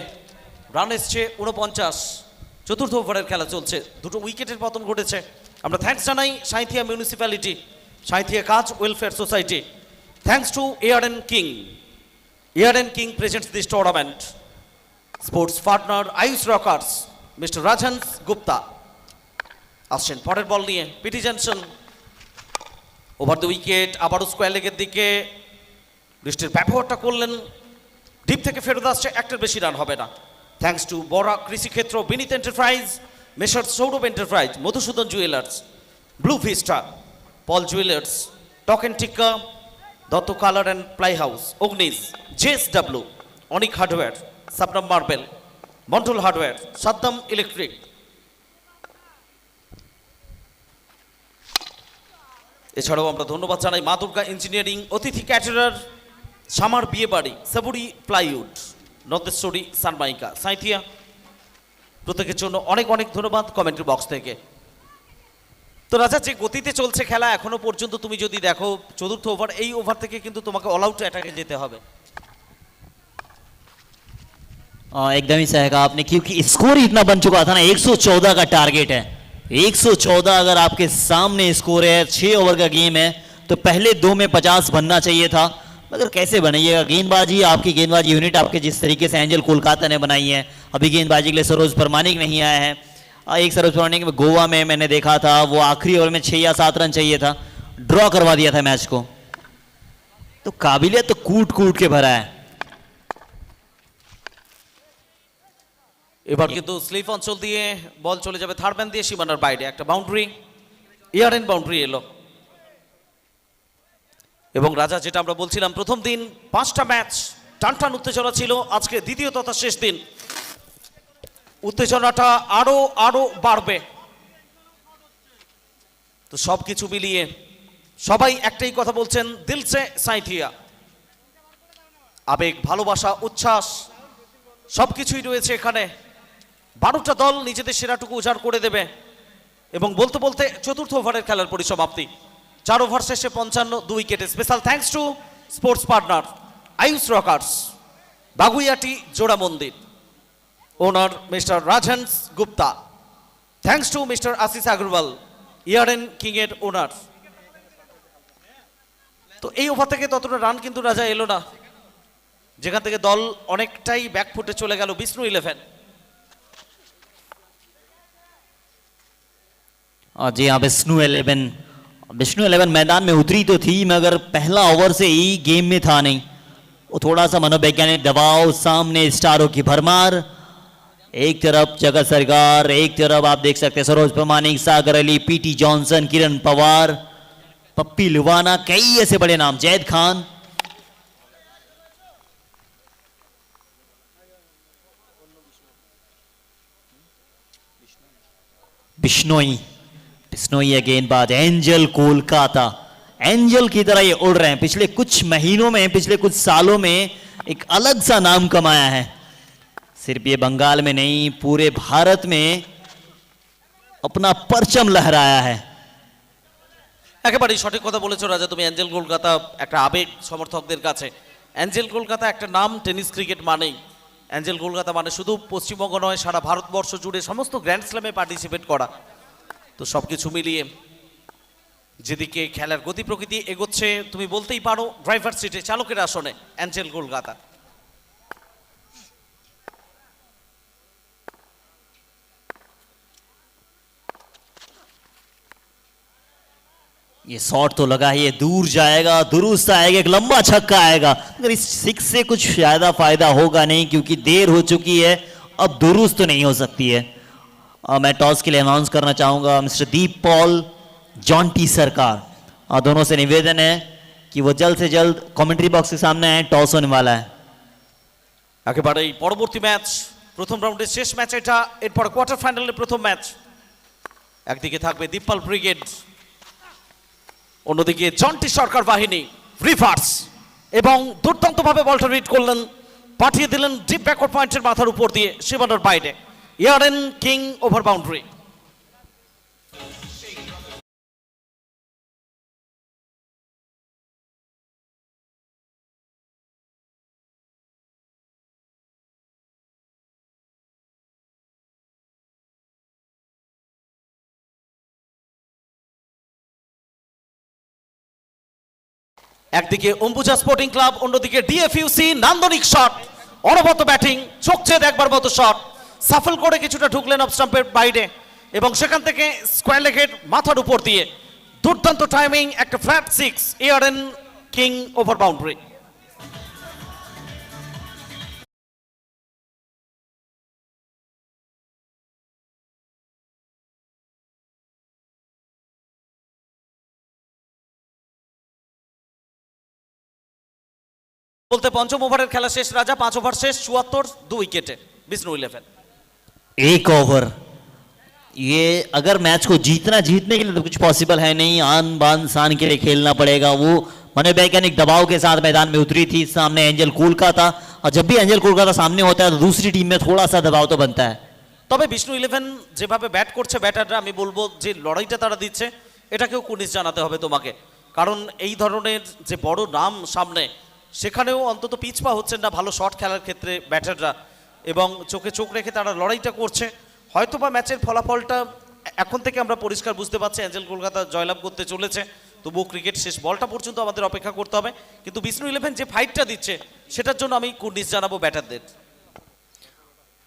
রান এসছে 49। চতুর্থ ওভারের খেলা চলছে, দুটো উইকেটের পতন ঘটেছে। আমরা থ্যাঙ্কস জানাই সাঁইথিয়া মিউনিসিপ্যালিটি, সাঁইথিয়া কাজ welfare society. Thanks to ARN king. ARN king presents this tournament. Sports partner Ayush rockers, mister Rajhans Gupta আসছেন পরের বল নিয়ে। PT Johnson over the wicket, আবারও স্কোয়ার লেগের দিকে বৃষ্টির ব্যবহারটা করলেন। ডিপ থেকে ফেরত আসছে, একটার বেশি রান হবে না। Thanks to Bara Krishikshetra, Vineet enterprise, messrs Saurav enterprise, Madhusudan jewellers, blue vista, Pal jewellers, talk and tikka, Dutta colour and ply house, Agnij, JSW, Anik hardware, Sabnam marble, Mondal hardware, Saddam electric. এছাড়াও আমরা ধন্যবাদ জানাই মা দুর্গা ইঞ্জিনিয়ারিং, অতিথি ক্যাটারার, সামার বিয়ে বাড়ি, সাবুরি প্লাইউড, নন্দেশ্বরী সানমাইকা, সাঁইথিয়া। প্রত্যেকের জন্য অনেক অনেক ধন্যবাদ কমেন্ট্রি বক্স থেকে। তো রাজা, যে গতিতে চলছে খেলা এখনো পর্যন্ত, তুমি যদি দেখো চতুর্থ ওভার, এই ওভার থেকে কিন্তু তোমাকে অল আউট অ্যাটাকে যেতে হবে। एकदम ही सही कहा आपने, क्योंकि स्कोर ही इतना बन चुका था ना। 114 का टारगेट है, 114 अगर आपके सामने स्कोर है, 6 ओवर का गेम है, तो पहले 2 में 50 बनना चाहिए था, मगर कैसे बनाइएगा। गेंदबाजी, आपकी गेंदबाजी यूनिट आपके जिस तरीके से एंजल कोलकाता ने बनाई है, अभी गेंदबाजी के लिए सरोज परमानिक नहीं आया है। एक सरोज परमानिक में गोवा में मैंने देखा था, वो आखिरी ओवर में 6 या 7 रन चाहिए था, ड्रॉ करवा दिया था मैच को। तो काबिलियत तो कूट कूट के भरा है। এবার কিন্তু স্লিপ অঞ্চল দিয়ে বল চলে যাবে থার্ড ম্যান দিয়ে সীমানার বাইরে, একটা বাউন্ডারি, এআরএন বাউন্ডারি এলো। এবং রাজা, যেটা আমরা বলছিলাম প্রথম দিন 5টা ম্যাচ টানটান উত্তেজনা ছিল, আজকে দ্বিতীয় তথা শেষ দিন উত্তেজনাটা আরো আরো বাড়বে। তো সবকিছু মিলিয়ে সবাই একটাই কথা বলছেন, দিল সে সাঁইথিয়া। আবেগ, ভালোবাসা, উচ্ছ্বাস সবকিছুই রয়েছে এখানে। 12টা দল নিজেদের সেরাটুকু উজাড় করে দেবে এবং বলতে বলতে চতুর্থ ওভারের খেলার পরিসমাপ্তি। 4 ওভার শেষে 55, 2 উইকেটে। Special thanks to sports partner Ayush rockers, Baguiati Jora Mandir, owner mister Rajhans Gupta. Thanks to mister Ashis Agarwal, ARN king এর ওনার। তো এই ওভার থেকে ততটা রান কিন্তু রাজা এলো না, যেখান থেকে দল অনেকটাই ব্যাকফুটে চলে গেল বিষ্ণু 11। और जी हाँ, विष्णु 11 मैदान में उतरी तो थी, मगर पहला ओवर से ही गेम में था नहीं। वो थोड़ा सा मनोवैज्ञानिक दबाव, सामने स्टारों की भरमार, एक तरफ जगत सरकार, एक तरफ आप देख सकते हैं सरोज प्रमाणिक, सागर अली, पीटी जॉनसन, किरण पवार, पप्पी लुबाना, कई ऐसे बड़े नाम, जैद खान। बिश्नोई गेंदबाज, एंजल कोलकाता, एंजल की तरह ये उड़ रहे हैं। पिछले कुछ महीनों में, पिछले कुछ सालों में एक अलग सा नाम कमाया है। सिर्फ ये बंगाल में नहीं, पूरे भारत में अपना परचम लहराया है। একেবারেই সঠিক কথা বলেছো রাজা তুমি। অ্যাঞ্জেল কলকাতা একটা আবেগ সমর্থকদের কাছে। অ্যাঞ্জেল কলকাতা একটা নাম টেনিস ক্রিকেট মানেই। অ্যাঞ্জেল কলকাতা মানে শুধু পশ্চিমবঙ্গ নয়, সারা ভারতবর্ষ জুড়ে সমস্ত গ্র্যান্ড স্ল্যামে পার্টিসিপেট করা। তো সব কিছু মিলিয়ে যেদিকে খেলার গতি প্রকৃতি এগোচ্ছে, তুমি বলতেই পারো ড্রাইভার সিটে, চালকের আসনে অ্যাঞ্জেল কলকাতা। ये शॉट तो लगा है, ये दूर जाएगा, दुरुस्त आएगा, एक लंबा छक्का आएगा, मगर इस 6 से कुछ ज्यादा फायदा होगा नहीं, क्योंकि देर हो चुकी है, अब दुरुस्त तो नहीं हो सकती है। मैं टॉस के लिए अनाउंस करना चाहूंगा मिस्टर दीप पॉल, जॉन्टी सरकार, और दोनों से निवेदन है कि वो जल्द से जल्द कमेंट्री बॉक्स के सामने आए, टॉस होने वाला है। একেবারেই পরবর্তী ম্যাচ, প্রথম রাউন্ডের শেষ ম্যাচ এটা, এরপর কোয়ার্টার ফাইনালের প্রথম ম্যাচ। একদিকে থাকবে দীপপাল ব্রিগেড, অন্যদিকে জন্টি সরকার বাহিনী রিভার্স, এবং দুর্দান্তভাবে বলটা রিড করলেন, পাঠিয়ে দিলেন ডিপ ব্যাকওয়ার্ড পয়েন্টের মাথার উপর দিয়ে সীমানার বাইরে। ইয়ারেন কিং ওভার বাউন্ডারি। একদিকে অম্বুজা স্পোর্টিং ক্লাব, অন্যদিকে ডিএফইউসি। নান্দনিক শট, অনবরত ব্যাটিং, চোখছে দেখবার মতো শট, সাফল করে কিছুটা ঢুকলেন অফ স্টাম্পের বাইরে এবং সেখান থেকে স্কোয়ার লেগের মাথার উপর দিয়ে দুর্দান্ত টাইমিং, একটা ফ্ল্যাট 6, ইয়ারেন কিং ওভার বাউন্ডারি। বলতে পঞ্চম ওভারের খেলা শেষ রাজা, 5 ওভার শেষ, 74, 2 উইকেটে বিষ্ণু 11। एक ओवर, ये अगर मैच को जीतने के लिए तो कुछ पॉसिबल है नहीं, आन बान शान के लिए खेलना पड़ेगा। वो मनोवैज्ञानिक दबाव के साथ मैदान में उतरी थी, सामने एंजल कोलकाता, और जब भी एंजल कोलकाता सामने होता है तो दूसरी टीम में थोड़ा सा दबाव तो बनता है। তবে বিষ্ণু 11 যেভাবে ব্যাট করছে ব্যাটাররা, আমি বলবো যে লড়াইটা তারা দিচ্ছে, এটাকেও কুর্নিশ জানাতে হবে তোমাকে, কারণ এই ধরনের যে বড় নাম সামনে, সেখানেও অন্তত পিছপা হচ্ছেন না ভালো শট খেলার ক্ষেত্রে ব্যাটাররা, এবং চোখে চোখ রেখে তারা লড়াইটা করছে। হয়তোবা ম্যাচের ফলাফলটা এখন থেকে আমরা পরিষ্কার বুঝতে পারছি, অ্যাঞ্জেল কলকাতা জয়লাভ করতে চলেছে, তবুও ক্রিকেট শেষ বলটা পর্যন্ত আমাদের অপেক্ষা করতে হবে। কিন্তু বিষ্ণু 11 যে ফাইটটা দিচ্ছে, সেটার জন্য আমি কুর্নিশ জানাবো ব্যাটারদের।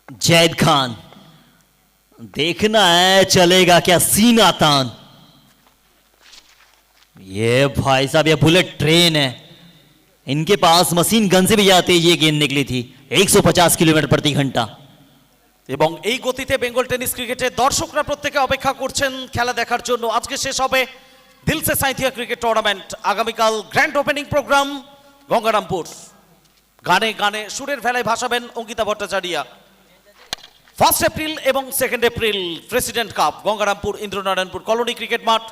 जैद खान, देखना है चलेगा क्या सीना तान। ये भाई साहब, ये बुलेट ट्रेन है, इनके पास मशीन गन से भी ज्यादा तेज ये गेंद निकली थी, 150 किलोमीटर प्रति घंटा। এবং এই গতিতে বেঙ্গল টেনিস ক্রিকেটে দর্শকরা প্রত্যেকে অপেক্ষা করছেন খেলা দেখার জন্য। আজকে শেষ হবে দিল সে সাঁইথিয়া ক্রিকেট টুর্নামেন্ট। আগামীকাল গ্র্যান্ড ওপেনিং প্রোগ্রাম গঙ্গারামপুর। গানে গানে সুরের ভেলায় ভাসাবেন অঙ্কিতা ভট্টাচার্য। 1 এপ্রিল এবং 2 April president cup Gangarampur Indranarayanpur colony cricket মাঠ,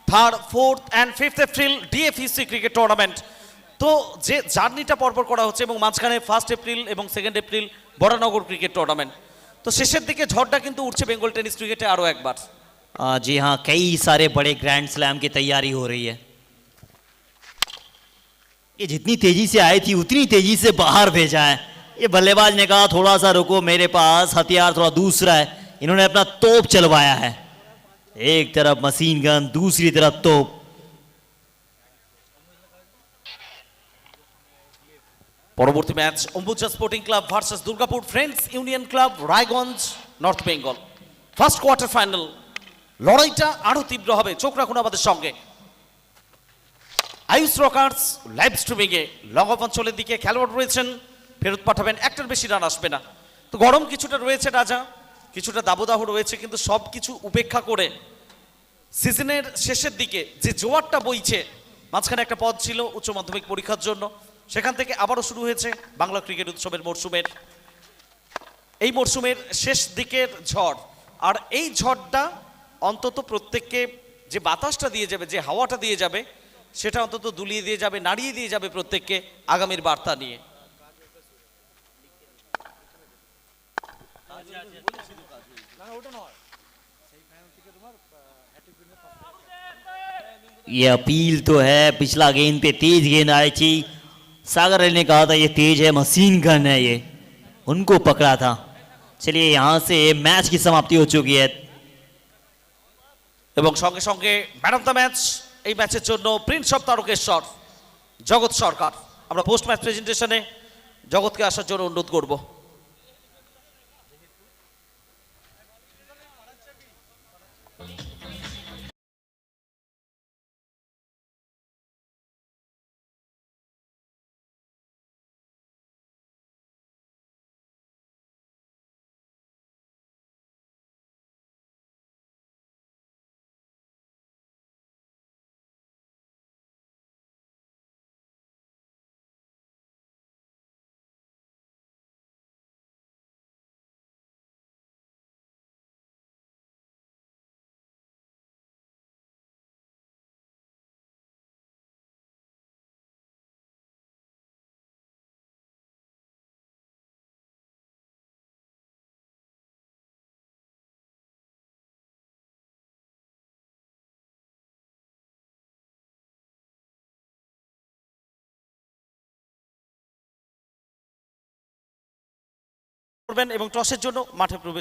3rd, 4th and 5th April DFEC cricket tournament. তো যে জার্নিটা পরপর করা হচ্ছে এবং মাঝখানে 1 এপ্রিল এবং 2 এপ্রিল বরানগর ক্রিকেট টুর্নামেন্ট, তো শেষের দিকে ঝড়টা কিন্তু উঠছে বেঙ্গল টেনিস ক্রিকেটে আরও একবার। जी हाँ, कई सारे बड़े ग्रैंड स्लैम की तैयारी हो रही है। ये जितनी तेजी से आई थी उतनी तेजी से बाहर भेजा है। ये बल्लेबाज ने कहा थोड़ा सा रुको, मेरे पास हथियार थोड़ा दूसरा है। इन्होंने अपना तोप चलवाया है, एक तरफ मशीन गन, दूसरी तरफ तोप। পরবর্তী match Ambuja sporting club versus Durgapur friends union club Raiganj north Bengal. First quarter final, লড়াইটা আরো তীব্র হবে, চোখ রাখুন আমাদের সঙ্গে। আয়ুষ রকার্স লাইভ স্ট্রিমিংয়ে লং অফ অঞ্চলের দিকে খেলোয়াড় রয়েছেন, ফেরত পাঠাবেন, একটার বেশি রান আসবে না। তো গরম কিছুটা রয়েছে রাজা, কিছুটা দাবদাহ রয়েছে, কিন্তু সব কিছু উপেক্ষা করে সিজনের শেষের দিকে যে জোয়ারটা বইছে, মাঝখানে একটা পদ ছিল উচ্চ মাধ্যমিক পরীক্ষার জন্য, সেখান থেকে আবারও শুরু হয়েছে বাংলা ক্রিকেট উৎসবের এই মরশুমের শেষ দিকের ঝড়। আর এই ঝড়টা অন্তত প্রত্যেককে যে বাতাসটা দিয়ে যাবে, যে হাওয়াটা দিয়ে যাবে, সেটা অন্তত দুলিয়ে দিয়ে যাবে, নাড়িয়ে দিয়ে যাবে প্রত্যেককে আগামীর বার্তা নিয়ে। ये अपील तो है, पिछला गेंद पे तेज गेंद आई थी, सागर अली ने कहा था ये तेज है, मशीन गन है, ये उनको पकड़ा था। चलिए यहाँ से मैच की समाप्ति हो चुकी है। এবং সঙ্গে সঙ্গে ম্যান অফ দ্য ম্যাচ এই ম্যাচের জন্য প্রিন্স অফ তারকেশ্বর জগৎ সরকার। আমরা পোস্ট ম্যাচ প্রেজেন্টেশনে জগৎকে আসার জন্য অনুরোধ করব। করবেন এবং টসের জন্য মাঠে প্রবেশ